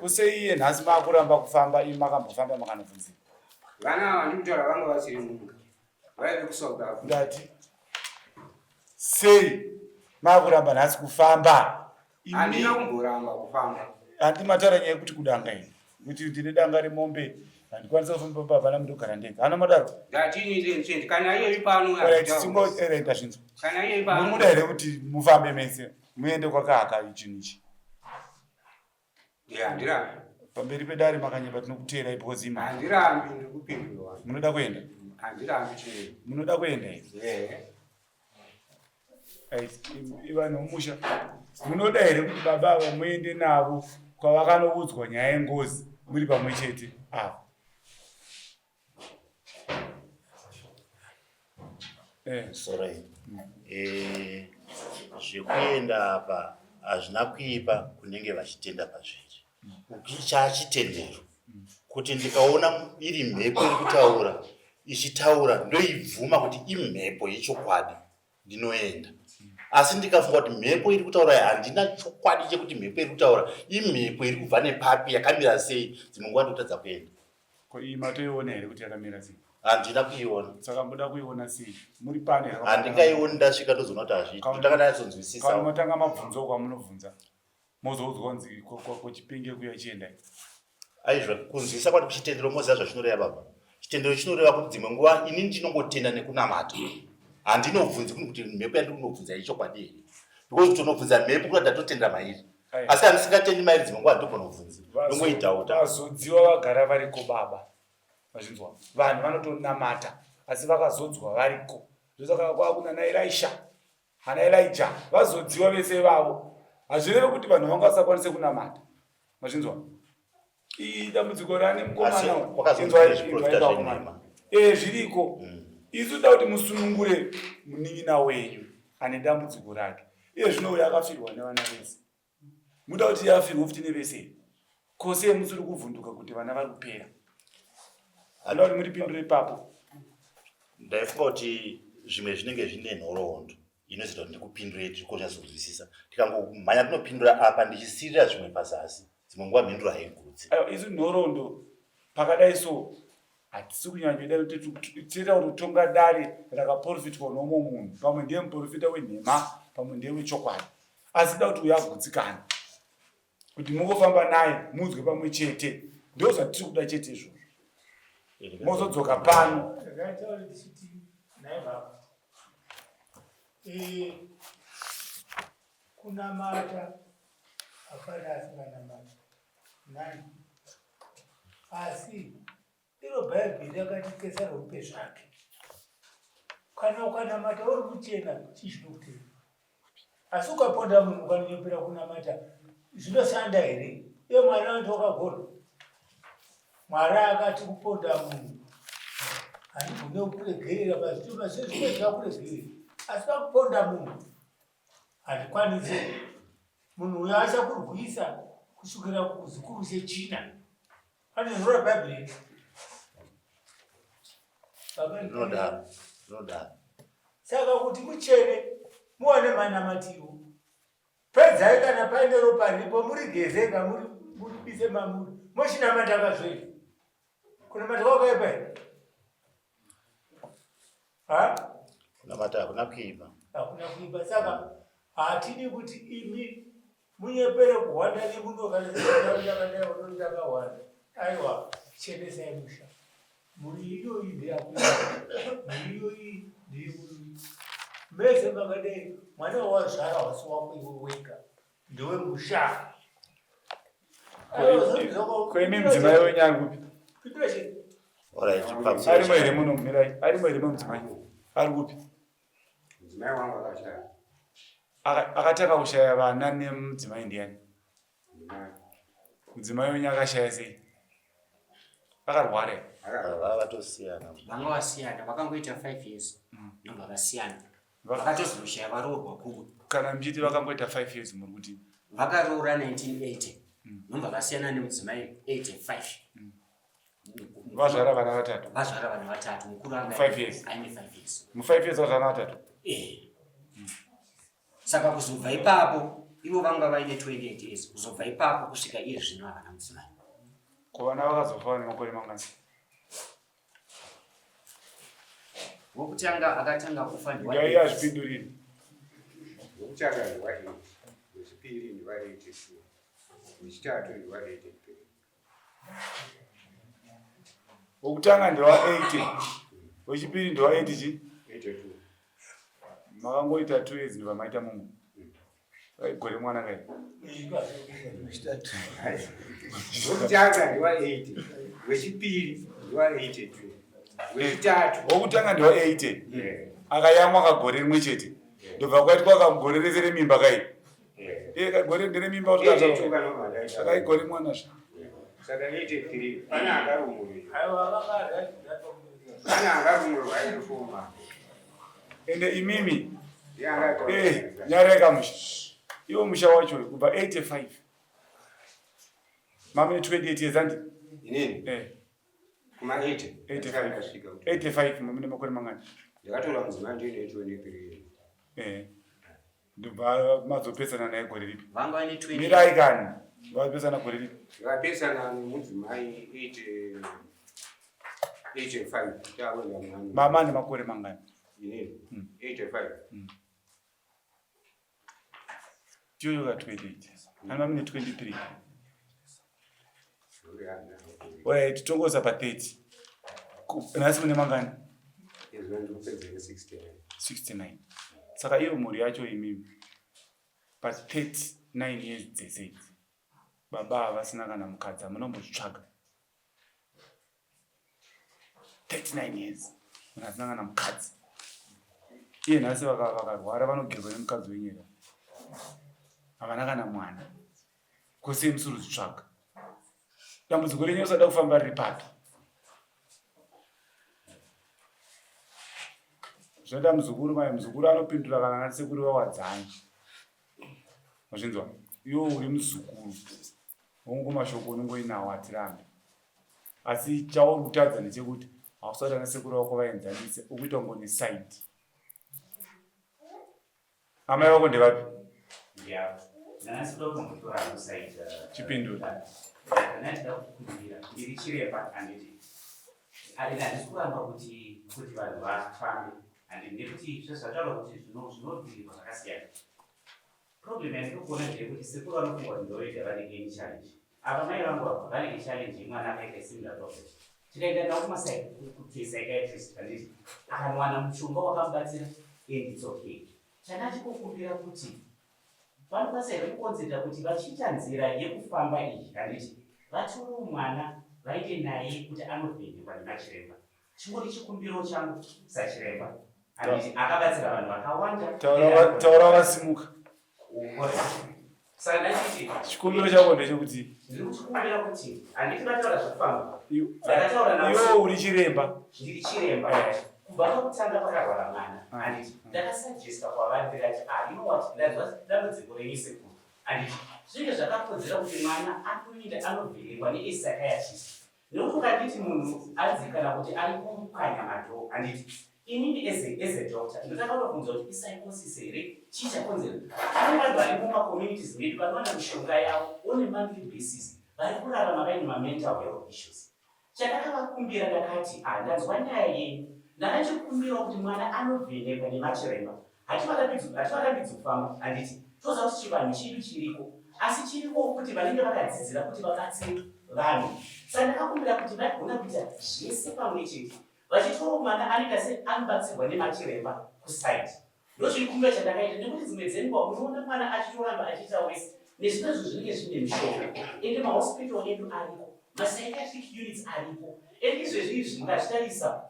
Kusei iye nhasi makuramba kufamba imi makambofamba makanobvunzira. Vana vandikutaura vanga vasiri munhu. Vaive kuSouth Africa. Ndati sei makuramba nhasi kufamba? Handina kumboramba kufamba. Handi mataura nyaya yekuti kudanga ine. Kuti ndine danga remombe. Handikwanisa kufamba baba namudogara ndega. Hana madaro? Ndatini kana iye pano enda zvinzo. Kana iye pano. Munoda here kuti mufambe mese muende kwakahaka ichinchi. Handirambi. Pamberi pedare makanyeba tinokuteerai because ima. Handirambi ndikupindura. Munoda kuenda? Handirambi chii. Munoda kuenda here? Iva nomusha. Munoda here kuti baba ava muende navo kwavakanoudzwa nyaya yengozi muri pamwe chete? Sorry. Zvekuenda apa hazvina kuipa kunenge vachitenda pazviri. Chachitendero kuti ndikaona iri mhepo iri kutaura ichitaura ndoibvuma kuti imhepo yechokwadi ndinoenda. Asi ndikafunga kuti mhepo iri kutaura handina chokwadi chekuti mhepo iri kutaura imhepo iri kubva nepapi yakamira sei dzimwe nguva ndotadza kuenda. Ko iyi matoiona here kuti yakamira sei? Handina kuiona. Saka muda kuiona sei? Muri pane here? Handingaioni ndasvika ndozoona kuti hazviiti. Ndakanatsonzwisisa. Kana matanga mabvunzo kwamunobvunza mozoudzwa kunzi kuchipinge kuya chienda. Aizva kunzwisa kwati kuchitendero moziva zvazvinoreva baba. Chitendero chinoreva kuti dzimwe nguva inini ndinongotenda nekunamata. Handinobvunzi kuti mhepo yandiri kunobvunza ichokwadi here. Because tonobvunza mhepo kuti ndatotenda mairi. Asi handisingatendi mairi dzimwe nguva handogona kubvunza. Ndongoidhauta. Vazodziwa vagara variko baba. Mazvinzwa. Vanhu vanotonamata asi vakazodzwa variko. Zvosaka kwakuna naElisha, ana Elijah vazodziwa vese vavo. Hazvirevi kuti vanhu vanga vasakwanise kunamata. Mazvinzwa. Dambudziko rani mukomana. Zviriko. Isu da kuti musunungure munin'ina wenyu ane dambudziko rake. Zvino akafirwa nevana vese. Muda kuti yafirwa futi nevese. Kose musuri kuvhunduka kuti vana vari kupera. Anda kuti muripindure ipapo. Ndaifunga kuti zvimwe zvinenge zvine nhoroondo inozoita kuti ndikupindure tikonyatsokunzwisisa. Tikangomhanya kunopindura apa ndichisirira zvimwe pazasi. Dzimwe nguva mhindura haigutsi. Isu nhoroondo pakadai so hatisi kunyanyoida kuti tiita kutonga dare rakaprofitwa nomwe munhu. Pamwe ndiye muprofita wenhema, pamwe ndiye wechokwadi. Asi da kuti uyagutsikana. Kuti mungofamba naye munzwe pamwe chete. Ndoo zvatiri kuda chete izvozvo. Mozodzoka pano. Kunamata hapana asinganamata. Nani? Asi iro Bhaibheri rakatikesa rope zvake. Kana ukanamata uri kuchena chizvinoti. Asi ukaponda munhu ukanonyepera kunamata zvinoshanda here? Iye Mwari wakagona. Mwari akati kuponda munhu handigone kukuregerera pazvituma sezvimwe zvakakuregerera. Asi pakuponda munhu handikwanisi. Munhu uyo achakurwisa kusukira kuzikuru sechina. Pane zviro Bhaibheri. Saka kuti muchene muone manamatiro. Pedzai kana paine ropa ripo murigezeka muribise mamuri. Moshinamata kazviri. Kunamata kwakaipa here? Kunamata hakuna kuipa. Hakuna kuipa. Saka hatidi kuti imi munyepere kuhwanda nemunokanaakawanda. Aiwa, chenesai musha. Muri iyoyi ndeyakuita. Muri iyoyi ndeyemuri. Mese makadai mwana wazvara wasi wako iwe wega. Ndewe musha. Kwemi mudzimai wenyu ari kupi? Arimo here muno mumirai. Arimo here mudzimai. Ari kupi? Mudzimai wangu akashaya. Akatanga kushaya vana nemudzimai ndiani? Mudzimai wenyu akashaya sei? Akarwara. Vakatosiyana. Vanga vasiyana vakangoita 5 years. Ndomba vasiyana. Vakatozoshaya varoorwa kubo. Kana mchiti vakangoita 5 years muri kuti vakaroora 1980. Ndomba vasiyana nemudzimai 85. Vazvara vana vatatu. Vazvara vana vatatu. Mukuru anga 5 years. Aine 5 years. Mu5 years vazvara vatatu. Saka kuzobva ipapo ivo vanga vaine 28 years. Kuzobva ipapo kusvika iye zvino havana mudzimai. Kuvana vakazofa nemakore mangani? Wokutanga akatanga kufa ndiye azvipindurire. Wokutanga ndiwadi. Wechipiri ndiwadi 82. Wechitatu ndiwadi 83. Wokutanga ndiwa 80. Wechipiri ndiwa 80 chi? 82. Makangoita 2 years ndibva maita mungu. Gore mwana kai. Wokutanga ndiwa 80. Wechipiri ndiwa 82. Wechitatu. Wokutanga ndiwa 80. Akayamwa kagore rimwe chete. Ndobva kwaitwa kamugore rese remimba kai. Kagore ndere mimba utazva. Saka igore mwana zva. Saka 83. Pana akarumurwa. Aiwa vakadai. Pana akarumurwa aifoma. Ende imimi. Nyareka musha. Iwo musha wacho kubva 85. Mami 28 years andi? Inini? Kuma 80. 85 mami makore mangani? Ndakatora mudzimai ndine 23. Ndobva madzopesana naye gore ripi? Vanga vaine 20. Mirai kani? Vapesana gore ripi? Ndakapesana nemudzimai 85. Tawenda mwana. Mama ane makore mangani? Inini? 85. Tiyo ka 28. Ani mami ne 23. Oya titongoza pa 30. Nasi mune mangani? 69. Saka iyo muri yacho imimi. Pa 39 years dzese. Baba vasina kana mukadzi munombotsvaga. 39 years munhu asangana mukadzi iye nhasi vakarwara vanogerwa nemukadzi wenyika havana kana mwana kwose musuru zvitsvaga dambudziko renyu usada kufamba riri pato zvinoda muzukuru mai muzukuru anopindura kana ana sekuru vawadzani mazvinzwa iwo uri muzukuru wongomashoko unongoinawo atirambe asi chauri kutadza ndechekuti hausati ana sekuru vako vaenzanise ukuita ngoni side amai vako ndevapi chipindura ndiri chiremba handiti handisi kuramba kuti vanhu vafambe handindikuti zvezvataura kuti zvinobvirirwa zvakasiyana. Problem yandinokuona ndeyekuti sekuru vanofungwa kuti ndoita vanenge challenge apa mai vangu vabva vanenge challenge imwana akaita similar problem tikaenda navo kupsychiatrist handiti akanwana mushonga wakamubatsira and it's okay. Chandachikukumbira kuti vanokwanisa here kukonzerwa kuti vachiita nzira yekufamba iyi handiti vatore mwana vaite naye kuti anovhenekwa nemachiremba. Chingori chikumbiro changu sachiremba handiti akabatsira vanhu vakawanda. Taura vasimuka. Saka ndachiti chikumbiro chako ndechekuti ndiri kuchikumbira kuti handiti vataura zvekufamba. Iwo uri chiremba. Ndiri chiremba. Kubva pakutanga pakarwara mwana handiti ndakasajesta kwavari ndikati you know what ndanzwa dambudziko renyu sekuru handiti zvinenge zvakakodzera kuti mwana akuinda anovhenekwa nepsychiatrist nekuti ukanditi munhu adzikana kuti ari kumukanya madho handiti inini as a doctor ndotakaunobvunza kuti psychosis here chii chakonzera. Ane vanhu vari mumacommunities medu vanowana mishonga yavo on a monthly basis vari kurarama vaine mamental health issues. Chandakavakumbira ndakati ndanzwa nyaya yenyu ndakachikumbira kuti mwana anovhenekwa nemachiremba hativarambidzi kufamba handiti toziva kuti chivanhu chidu chiriko asi chiriko kuti vanenge vakadzidzira kuti vabatsire vanhu. Saka ndakakumbira kuti vagona kuita zvese pamwe chete vachitora mwana anoita seanobatsirwa nemachiremba kusaidi. Ndozvikumbira chandakaita nekuti dzimwe dzenguva unoona mwana achitoramba achiita wese nezvinezvo zvinenge zvine mishonga ende mahospital edu ariko mapsychiatric units ariko ende izvezvi mungatarisa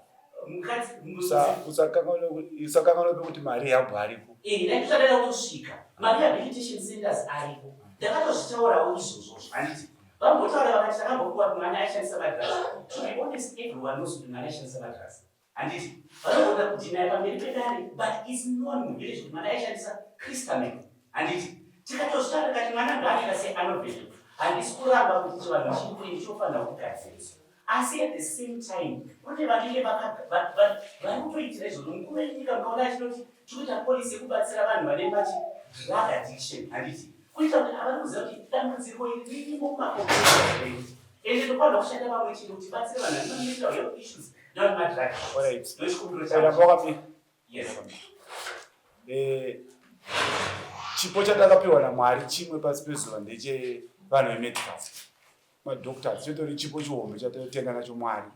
usakanganwa pekuti marehab ariko ndaitosadada kutosvika marehabilitation centers ariko ndakatozvitaurawo izvozvo handiti vambotaura vakati takambokuva kuti mwana aishandisa madrasi. To be honest, everyone knows kuti mwana aishandisa madrasi handiti vanogona kudinaya pamberi pedare but is known muvillage kuti mwana aishandisa crystamine handiti tikatozvitaura kati mwana ngaanoita seanovhelo handisi kuramba kuti chivanhu chiri chofanira kugadziriswa asi at the same time kune vanenge vari kutoitira izvozvo. Mukuru wenyika mukaona achinoti tikuita polisi yekubatsira vanhu vane machi drug addiction handiti kuita kuti havari kuziva kuti dambudziko iri ririmo mumakomuniti ende tofanira kushanda pamwe chete kuti batsire vanhu vane mental health issues nemadrags. Ndochikumbiro changu. Yes. Chipo chatakapiwa naMwari chimwe pasi pezuva ndechevanhu vemedical madoctors chitori chipo chihombe chatatenga nacho Mwari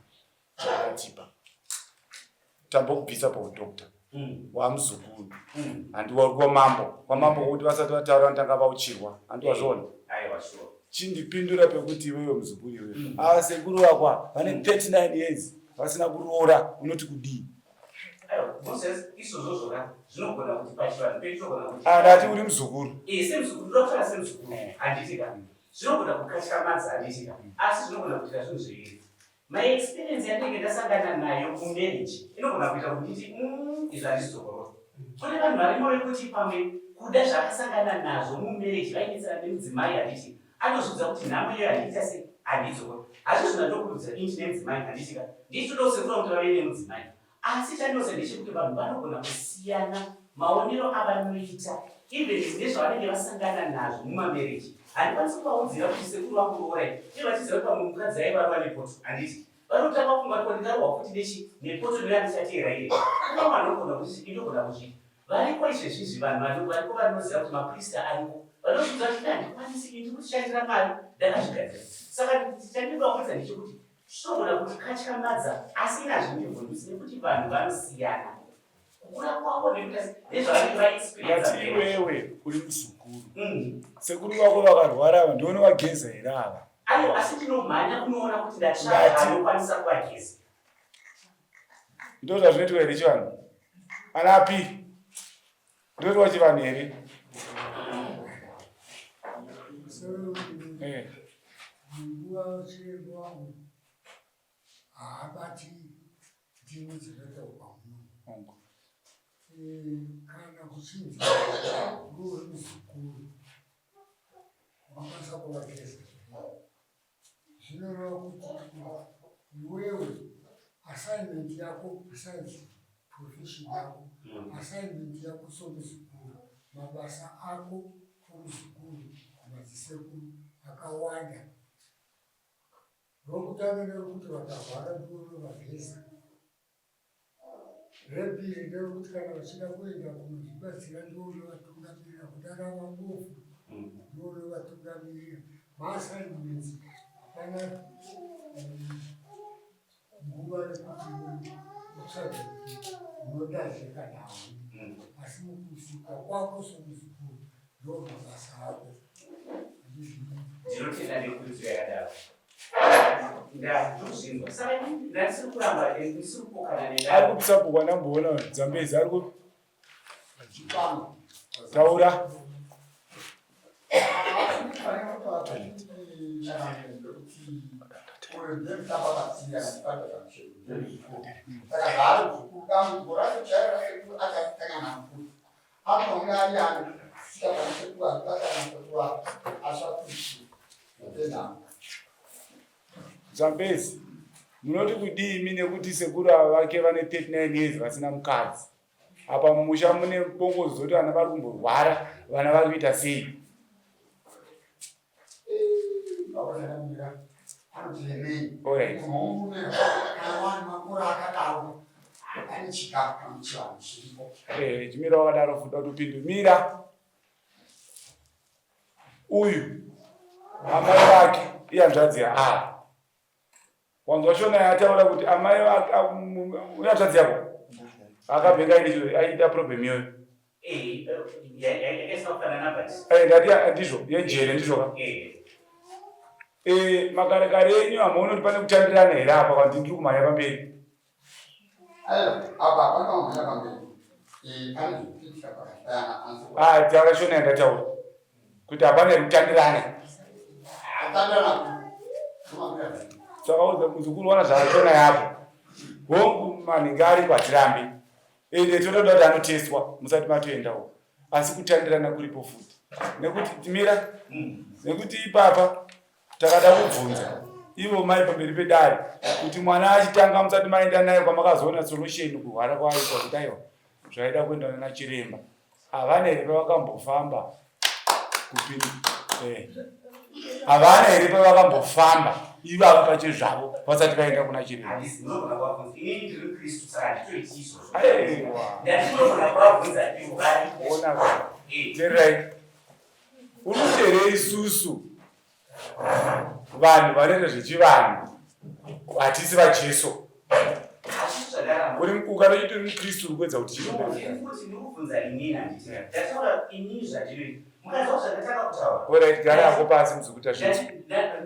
chakatipa tambokubvisa paudokta wamuzukuru handiwa kwamambo kuti vasati vataura ndanga vauchirwa handiwazvona chindipindura pekuti iwewe muzukuru iwewe sekuru vakwa vane 39 years vasina kuroora unoti kudii. Ndati uri muzukuru zvinogona kukatyamadza handitika asi zvinogona kuita zvinhu zviviri. My experience yandenge ndasangana nayo mumarriage inogona kuita kuti nditi izvo handizogorora. Kune vanhu varimo vekuti pamwe kuda zvakasangana nazvo mumarriage vainetsana nemudzimai handiti anozvidza kuti nhamo iyo handiita se handizogorora. Hazvo zvinatokurudzira inchi nemudzimai handitika ndichitodawo sekura kuti vave nemudzimai asi chandinose ndechekuti vanhu vanogona kusiyana maonero avanoita even nezvavanenge vasangana nazvo mumamarriage. Handikwanisi kuvaudzira kuti sekuru vangu rorai iye vachiziva kuti pamwe mukadzi aivarwa nepoto handiti vanotanga kufunga kuti ndikarwa kuti nechi nepoto inoya ndichatera iye kuna vanogona kuti indogona kuzvita variko izvezvizvi vanhu variko vanoziva kuti maprista ariko vanozvidza kuti handikwanisi ini kutishandira mari ndakazvigadzira. Saka chandinoda kuudza ndechekuti zvinogona kuti katyamadza asi inazvimivhundutsi nekuti vanhu vanosiyana kukura kwavo nezvavanenge vaexperience. Iwewe uri muzukuru sekuru vako vakarwara ava ndione vageza here ava asi tinomhanya kunoona kuti ndatsvaga anokwanisa kuvageza ndo zvazvinoitwa here chivanhu? Ana apiri ndoitwa chivanhu here? Nguva chiremba wangu haabati ndimi dzinoita upamunhu. Kana kuchinzi ruri muzukuru wakwanisa kuvageza zvinoreva kuti iwewe assignment yako besides profession yako, assignment yako somuzukuru, mabasa ako somuzukuru madzisekuru akawanda. Rokutanga nerekuti vakarwara ndorovageza. Repiri nderekuti kana vachida kuenda kunozvibatsira ndoonovatungamirira, kutanga vabofu ndoonovatungamirira. Maassignments hapana nguva yekuti utsvage kuti unodazeka nawo, asi mukusika kwako somuzukuru ndo mabasa ako. Ndinotenda nekuti yakadaro. Ndazvinzwa. Saka ndasiri kuramba ndisiri kupokana Ari nedaro. kupisapukwa ndamboona Zambezi ari ku taura. Zambezi munoti kudii imi nekuti sekuru ava vake vane 39 years vasina mukadzi. Apa mumusha mune bongo zoti vana vari kumborwara, vana vari kuita sei? Alright. Chimira wakadaro futa kuti upinde. Mira. Uyu amai vake iyanzvadzi yaari. Wanzwa shona yataura kuti amai vake uyanzvadzi yako akabhenga ine aita problem yoyo. Yakafanana basi. Ndati ndizvo yenjere ndizvo ka. Makare kare enyu hamuoni kuti pane kutandirana here apa kwandiri ndiri kumhanya pamberi? Takashona yandataura kuti hapana kutandirana. Saka muzukuru wana zvakashona yapo. Hongu manhingi ari kwatirambe. Ende toda kuti anoteswa musati matoendawo. Asi kutandirana kuripo futi. Nekuti timira nekuti ipapa takada kubvunza ivo mai pamberi pedare kuti mwana achitanga musati maenda naye kwamakazoona solution kurwara kwaitwa kuti aiwa zvaida kuenda nachiremba. Havana here pavakambofamba kupinda. Havana here pavakambofamba ivavo pachezvavo vasati vaenda kuna chiremba. Ona tererai uri kuteerei isusu vanhu vanoita zvechivanhu hatisi vajesu. Ukanochiti uri mukristu uri kuedza kuti chiirait gara yako pasi muzokuita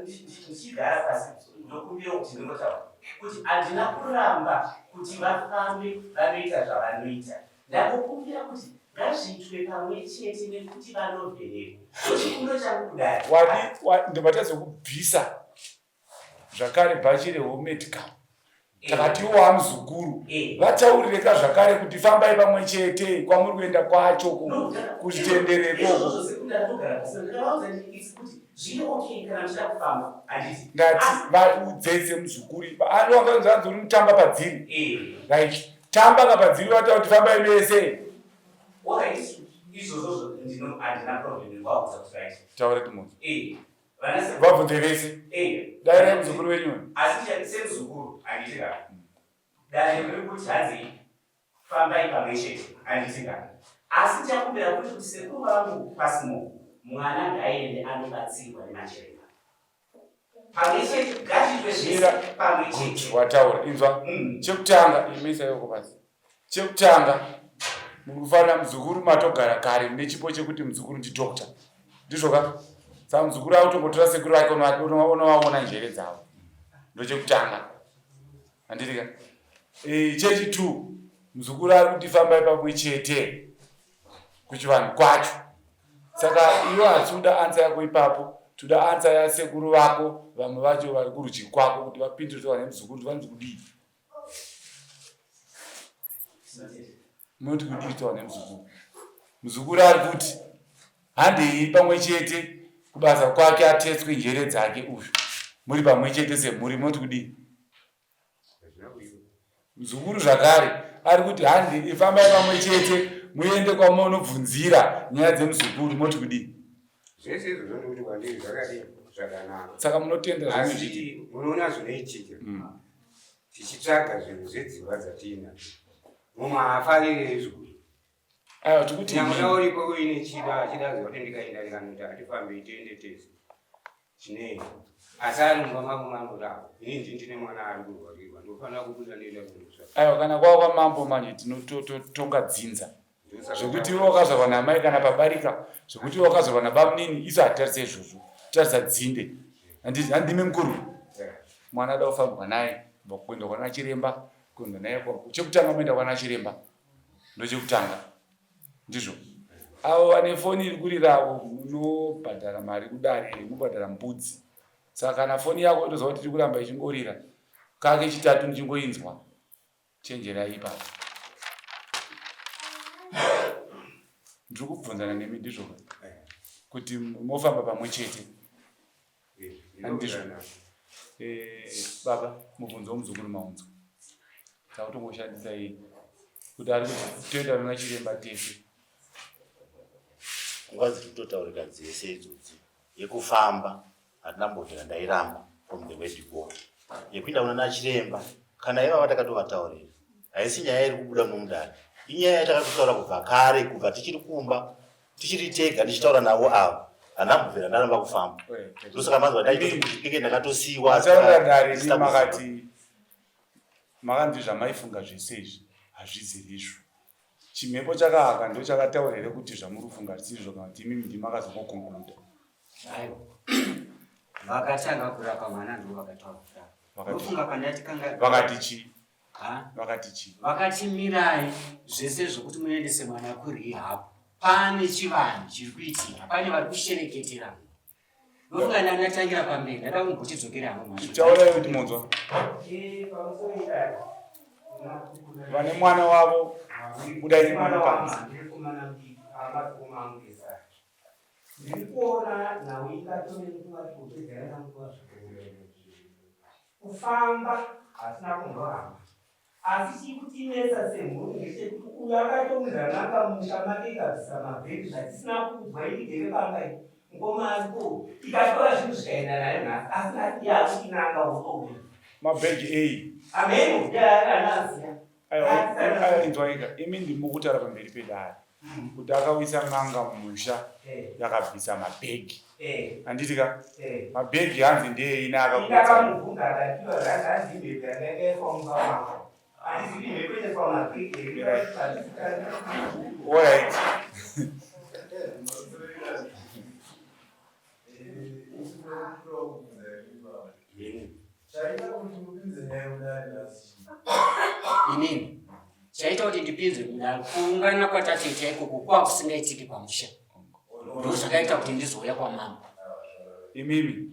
ndichigara pasi ndokumbira kuti ndingotaura kuti handina kuramba kuti vafambe vanoita zvavanoita. Ndakukumbira kuti ngazviitwe pamwe chete nekuti vanovhenekwa. Chikundo changu kudai ndomatazokubvisa zvakare bhachi rehomedical takatiwo hamuzukuru vataurireka zvakare kuti fambai pamwe chete kwamuri kuenda kwacho kuchitendereko. Ndati vaudzese muzukuru anowanganzanzi uri mutamba padziri right tamba kapadziri wata kuti fambai mese. Taure timunhu vabvunze vese dai muzukuru wenyu semuzukuru anditika dai muri kuti hanzi fambai pamwe chete anditika asi chakumbira kuti sekuru vangu pasimo mwana ngaende anobatsirwa nemachiremba pamwe chete ngazviitwe pamwe chete. Wataura inzwa chekutanga imisa yoko pasi. Chekutanga mukufanira muzukuru matogara kare nechipo chekuti muzukuru ndidhokta ndizvo ka. Saka muzukuru autongotora sekuru vake unovaona njere dzavo ndochekutanga handitika. Chechi 2 muzukuru ari kuti fambai pamwe chete kuchivanhu kwacho. Saka iwe hatisi kuda ansa yako ipapo, toda ansa yasekuru vako vamwe vacho vari kurudyi kwako kuti vapindurirwa nemuzukuru vanzi kudii. Munoti kudii taura nemuzukuru. Muzukuru ari kuti handei pamwe chete kubasa kwake atetswe njere dzake uyu. Muri pamwe chete semhuri munoti kudii. Muzukuru zvakare ari kuti handei fambai pamwe chete muende kwamunobvunzira nyaya dzemuzukuru moti kudii. Zvese izvo zvinokuti kwandiri zvakadii zvakanaka. Saka munotenda zvimwe Asi munoona zvinoitika tichitsvaga zvinhu zvedzimba dzatinadzo mumwe haafariri izvo. aiwa tikuti Nyamuna uripo uine chida achidazwa kuti ndikaenda ndikanoti hatifambei tiende tese chinei asi ari mumba mangu manorava inini ndine mwana ari kurwarirwa ndofanira kubuda ndoenda kundotsvaka. aiwa kana kwava kwamambo manje tinotonga dzinza zvokuti iwe wakazvarwa namai kana pabarika zvokuti iwe wakazvarwa nabamunini isu hatitarisa izvozvo tarisa dzinde handimi mukuru mwana ada kufambwa naye kuenda kwana chiremba kuenda naye chekutanga moenda kwana chiremba ndochekutanga ndizvo. Avo vane foni iri kuriravo munobhadhara mari kudare mubhadhara mbudzi. Saka kana foni yako itoziva kuti iri kuramba ichingorira kake 3 ndichingoinzwa chenjerai ipapo. Ndiri kubvunzana nemi ndizvo kuti mofamba pamwe chete. Handizvo. Baba mubvunzo womuzukuru maunzo. Saka kutongoshandisa iyi kuti ari kuti toenda nona chiremba tese. Nguva dziri kutotaurika dzese idzodzi yekufamba hatina mbovhera ndairamba from the word go. Yekuinda kuna nachiremba kana iva vatakatovatauririra haisi nyaya iri kubuda nomudare, inyaya yatakatotaura kubva kare, kubva tichiri kumba tichiri tega ndichitaura navo avo hana mbovhera ndaramba kufamba. Ndosaka manzwa ndaitoti ndakatosiyiwa makati makanzi zvamaifunga zvese izvi hazviziri izvo. Chimhepo chakahaka ndo chakataurire kuti zvamuri kufunga zvisizvo kana kuti imimi ndimakazongokonkuluda. Aiwa. Vakatanga kurapa mwana ndo vakataura. Vafunga pandati kanga vakati chi? Ha? Vakati chi? Vakati mirai zvese zvokuti muendese mwana kuri hapo. Pane chivanhu chiri kuitika, pane vari kushereketera. Ndofunga ndanatangira pamberi, ndada kungochidzokera hamo mwana. Taura kuti munzwa. Vane mwana wavo kudai mwana panzi. Ndikuona nawe ingatonekumatikozezera kufamba hasina kundohamba asi chikutinesa semhuri ngechekuti uyu akatomuzananga musha make ikabvisa mabhegi zvatisina kubva inigere pangai ngoma ariko ikatora zvinhu zvikaenda nayo nhasi asi nati yakutinanga utouya mabhegi ei ameno yaanaziya aiwa inzwaika imi ndimukutaura pamberi pedare kuti akawisa n'anga mumusha yakabvisa mabhegi. Handitika mabhegi hanzi ndeina akakamubvunza akakiwa zvanzimbepo yakaikaiswa mumba handizidi mhepo inoiswa mabhegi alright. Inini chaita kuti ndipinze mudare kuungana kwatatete ikoko kwakusingaitiki pamusha. Ndo zvakaita kuti ndizouya kwamama. Imimi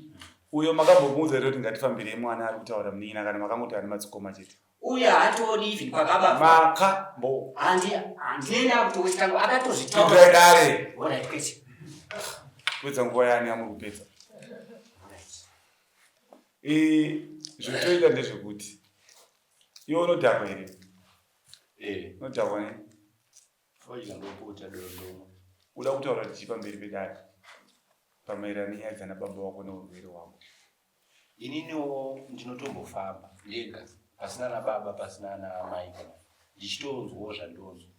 uyo makambomuudza kuti ngatifambire mwana ari kutaura munina kana makangoti ari madzikoma chete. Uya hatori even pakaba makambo handina kuti wechitango akatozvitaura kare. Alright kwete. Kupedza nguva yani amuri kupedza. Zvotoita ndezvekuti iwe unodhakwa here? Unodhakwa ne? Uda kutaura tichi pamberi pedare pamaererano nenyaya dzana baba wako neurwere hwako. Ininiwo ndinotombofamba ndega pasina na baba pasina na mai ndichitonzwawo zvandonzwa.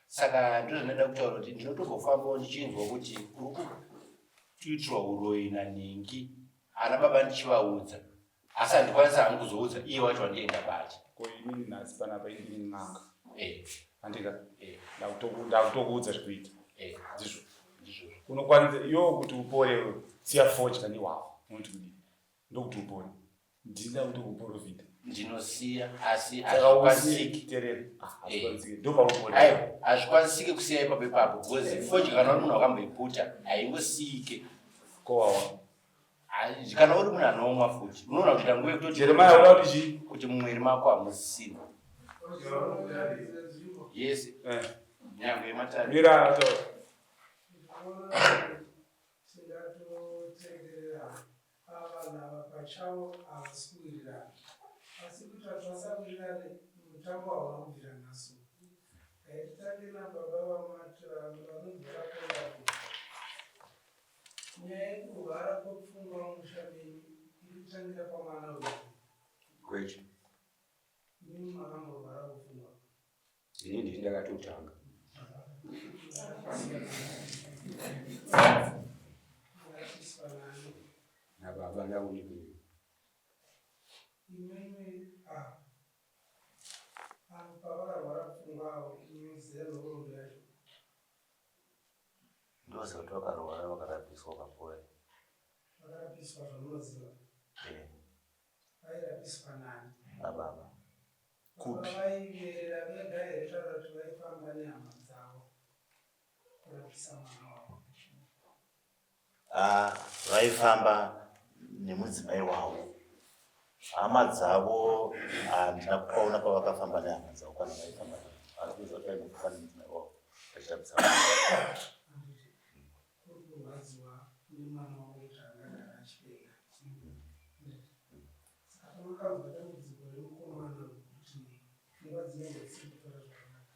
Saka ndozvinoda kutaura kuti ndinotombofambawo ndichinzwa kuti kuitirwa uroyi naningi ana baba ndichivaudza asi handikwanisa hangu kuzoudza iye wacho wandienda bati. Ko inini nhasi panapa indiri n'anga. Handika ndakutokuudza zvekuita ndizvo unokwanisa iwo kuti upore siya fodya niwavo unoti kudii ndokuti upore ndina kuti uprofita ndinosiya asi Saka hazvikwanisiki terere. Eh. Ndo pakuona. aiwa hazvikwanisiki kusiya ipapo ipapo because foji kana uri munhu wakamboiputa haingosiyike Kowawa. kana uri munhu anomwa futi unoona kuti tanguve kutoti Jeremiah unoda kuti chii? kuti mumwiri mako hamusisina yes nyangwe yematari Mira taura. Chingatotenderera avanhu ava pachavo havasiwirirani asi kuti vasawirirane mutambo hauna kubvira naso titange nababa vanonzi vakaenda nyaya yekurwara kwepfungwa mumusha menyu iri kutangira pamwana wedu kwecho nini makamborwara kwepfungwa ini ndini ndakatotanga ngatiswa nani nababa ndaunikuyo imwimwe avo pavakarwara pfungwa avo imwe zero yacho ndosekuti vakarwara vakarapiswa kapore vakarapiswa zvamunoziva vairapiswa nani ababa vaiverera vega here taura kuti vaifamba nehama dzavo kurapisa mwana wavo vaifamba nemudzimai wavo hama dzavo handina kupaona pavakafamba nehama dzavo kana vaifamba asi kuziva kuti vaimbofa nemudzimai wavo vachitambisa kuri kurwadziwa nemwana wavo kuti angagara achipenga saka pamakanzwa dambudziko remukomana kuti pfungwa dzinenge dzisiri kutora zvakanaka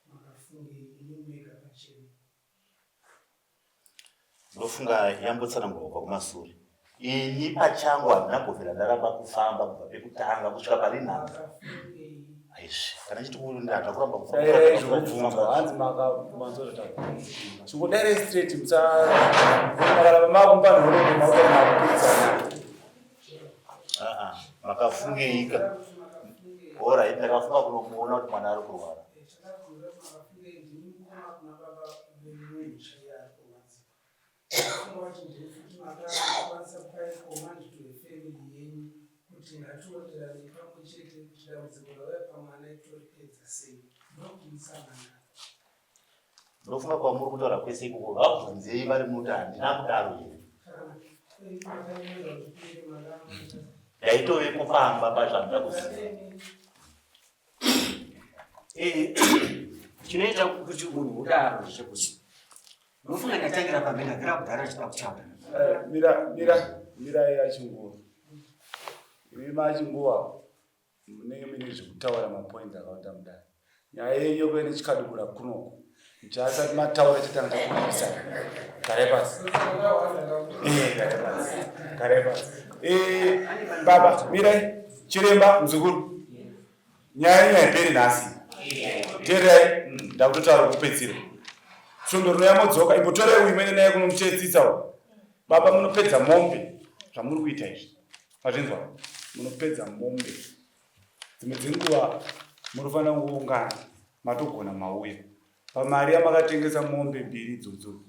makafungei imi mega pachena ndofunga yambotsanangurwa kubva kumashure ini pachangu handinambobvira ndaramba kufamba kubva pekutanga kusvika pari nhamba makafungei aizvi kana chiti handina kuramba Daira izvokubvunzwa hanzi makamanzotaura. Chingodaira straight musakaramba makumba nhoroondo mautamakupedzana. makafungeika orit ndakafunga kunomuona kuti mwana ari kurwara chakabvira makafungei ndini mukoma kuna baba vemumwe mhosva yaari kurwadziwa funga kuti ndiri futi makakwanisa kupaikoma ndito yefemili yenyu kuti ngatiwonderane pamwe chete kuti dambudziko rauya pamwana itoripedza sei ndokumusangana ndofunga kwamuri kutaura kwese ikoko vabvunzei vari muti handina kudaro here makaemera kuti pinde mangana ndaitove kufamba pazvandida kuziva chinoita kuti munhu udaro chekuti unofunga ndatangira pamene ndira kudhara chida kutaura Mira yachinguva. Imi machinguva munenge mune zvekutaura mapoints akawanda mudare. Nyaya yenyu kuene chikadubura kunoko. Chasati mataura chitanga chakuisana. Gare pasi. Gare pasi. Baba, mirai, chiremba, muzukuru. Nyaya haiperi nhasi. Teererai, ndakutotaura kupedzisira. Svondo rinoyamodzoka, imbotorai uyu mwene naye kunomuchetsisawo. Baba munopedza mombe zvamuri kuita izvi. Mazvinzwa? Munopedza mombe. Dzimwe dzenguva munofanira kuungana matogona mauya. Pamari yamakatengesa mombe mbiri idzodzo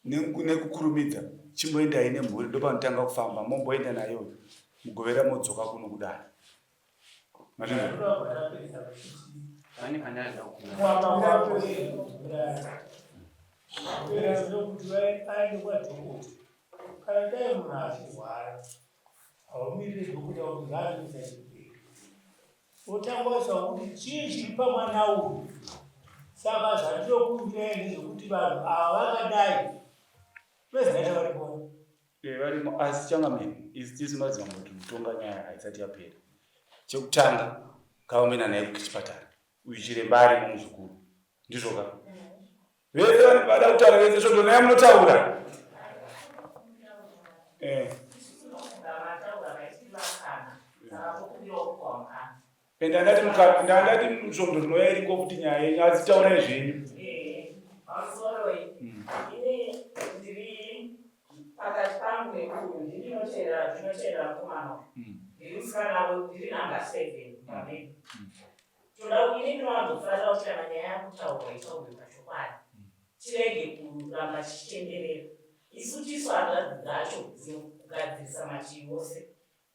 nekukurumidza chimboendai nemhuri ndopanotanga kufamba momboenda nayo mugovera modzoka kuno kudara. pane pandaenda kuti aende kwadhokota kana dai munhu achirwara haumiriri dhokuta kuti ngaazvisa chipiri otangoswa kuti chii chiri pamwana uyu saka zvandinokumbira ndezvekuti vanhu ava vakadai vezinaita varipona varimo asi changameni isi tisi madzimambo tinotonga nyaya haisati yapera. Chekutanga ngavaumena naye kuchipatara uyu chiremba arimo muzvikuru ndizvoka vese vada kutaura vese svondo naye munotaura ndandati svondo rinoya iriko kuti nyaya yenyu asi taurai zvenyu. Pakati pangu nekuru ndinochera mukomana ndiri musikana ndiri namba 7 pamene toda kuti ini ndinowanzofarira kuti kana nyaya yakutaurwa itaurwe pachokwadi chirege kuramba chichitenderera isu tisu hanzvadzi dzacho dzinogadzirisa mativi ose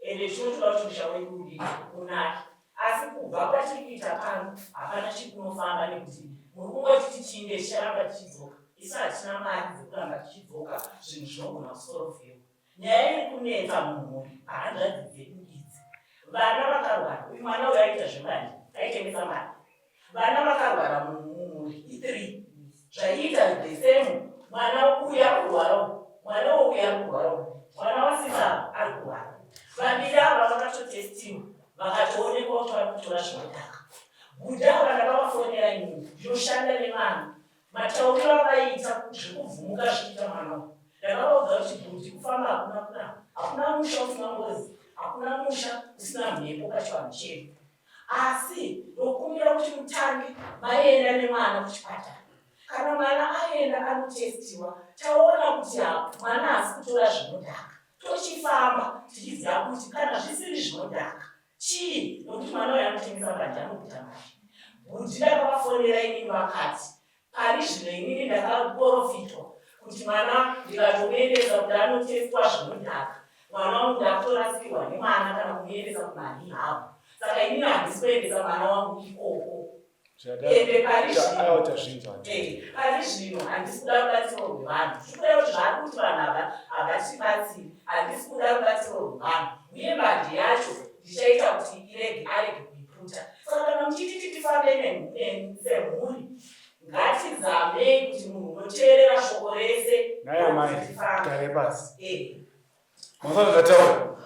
ende chinotoda kuti musha wedu unake. Asi kubva kwatiri kuita pano hapana chiri kunofamba nekuti muri kungoti tichinge ticharamba tichidzoka. Isu hatina mari dzekuramba tichidzoka zvinhu zvinogona kusorovhewa. Nyaya iri kunetsa mumhuri hahanzvadzi dzedu idzi. Vana vakarwara, uyu mwana uyu aita zvemanje, aitengesa mari. Vana vakarwara mumhuri i3. Zvaiita dhesemu, mwana uya kurwarawo, mwana uya kurwarawo, mwana wasisa ari kurwara. Vaviri ava vakatotestiwa, vakatoonekwa kuti vari kutora zvinodhaka. Buda ava ndakavafonera inini, ndinoshanda nevana. Matauriro avaita zvekuvhumuka zvichiita mwana. Ndakavaudza kuti bvudzi kufamba hakuna kunaka. Hakuna musha usina ngozi, hakuna musha usina mhepo pachivanhu chedu. Asi ndokumbira kuti mutange vaenda nemwana kuchipatara. Kana mwana aenda anotestiwa, taona kuti mwana hasi kutora zvinodhaka. Tochifamba tichiziva kuti kana zvisiri zvinodhaka chii, nokuti mwana uyu anotengesa mbanje anoguta mari. Bvudzi ndakavafonera inini vakati pari zvino inini ndakaprofitwa kuti mwana ndikatomuendesa kuti anotestwa zvinodhaka, mwana wangu ndakutorasirwa nemwana kana kumuendesa kumari havo. Saka inini handisi kuendesa mwana wangu ikoko. Ende pari zvino handisi kuda rubatsiro rwevanhu. Zvikuda kuti zvari kuti vanhu ava havatibatsiri, handisi kuda rubatsiro rwevanhu. Uye mbanje yacho ndichaita kuti arege kuiputa. Saka kana muchiti tifambe semhuri, ngatizamei kuti munhu unoteerera shoko rese. Naya mai, gare basi. Masana ndataura.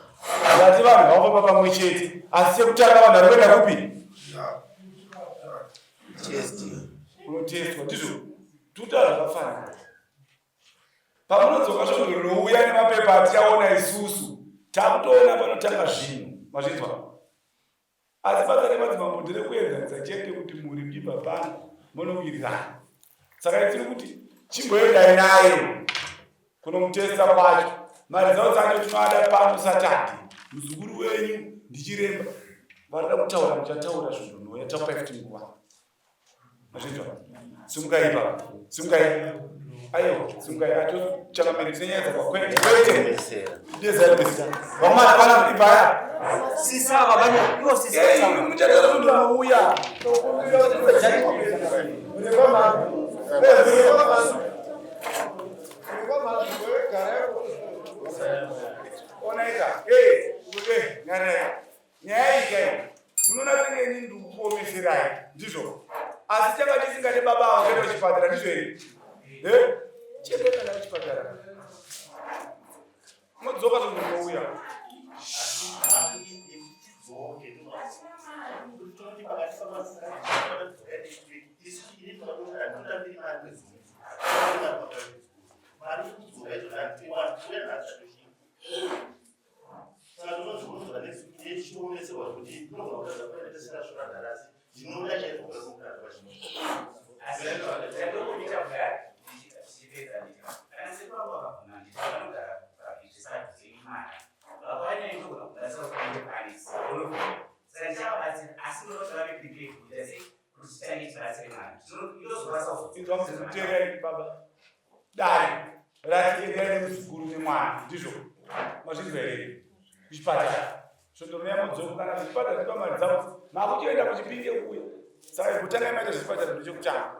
Ngati vanhu vavamba pamwe chete, asi chekutanga vanhu vari kuenda kupi? Unotestwa ndizvo tuta zvakafanana. Pamunodzoka shoko rinouya nemapepa atichaona isusu, takutoona panotanga zvinhu, mazvinzwa. Asi basa remadzimambo nderekuenzanisa chete kuti muri muchibva pano munowirirana. Saka tiri kuti chimboendai naye kunomutesta kwacho. Mari dzavo dzacho tinoada pano Satande. Muzukuru wenyu ndichiremba. Varida kutaura muchataura zvinhu nhouya tapai kuti nguva. Mazvinzwa. Simukai ipa. Simukai. Aiwa, simukai atochakambiri senyedza kwakwete. Kwete. Ndeza ndeza. Vamwana vana ibaya. Sisa babanya, iwo sisa. Ei, muchataura munhu anouya. Onaita, ngare. Nyaya ike. Munoona kuti nini ndikupomeserai, ndizvo. Asi changa chisingade baba vangu kuchipatara ndizvo here. Chete kana kuchipatara. Mudzoka zvinouya. Dai, rati egere muzukuru nemwana, ndizvo. Mazvinzwa here? Kuchipatara. Zvondorona mudzoka kana kuchipatara ndipo mari dzavo. Makuchienda kuchipinge uye. Saka kutanga maita zvipatara ndechekutanga.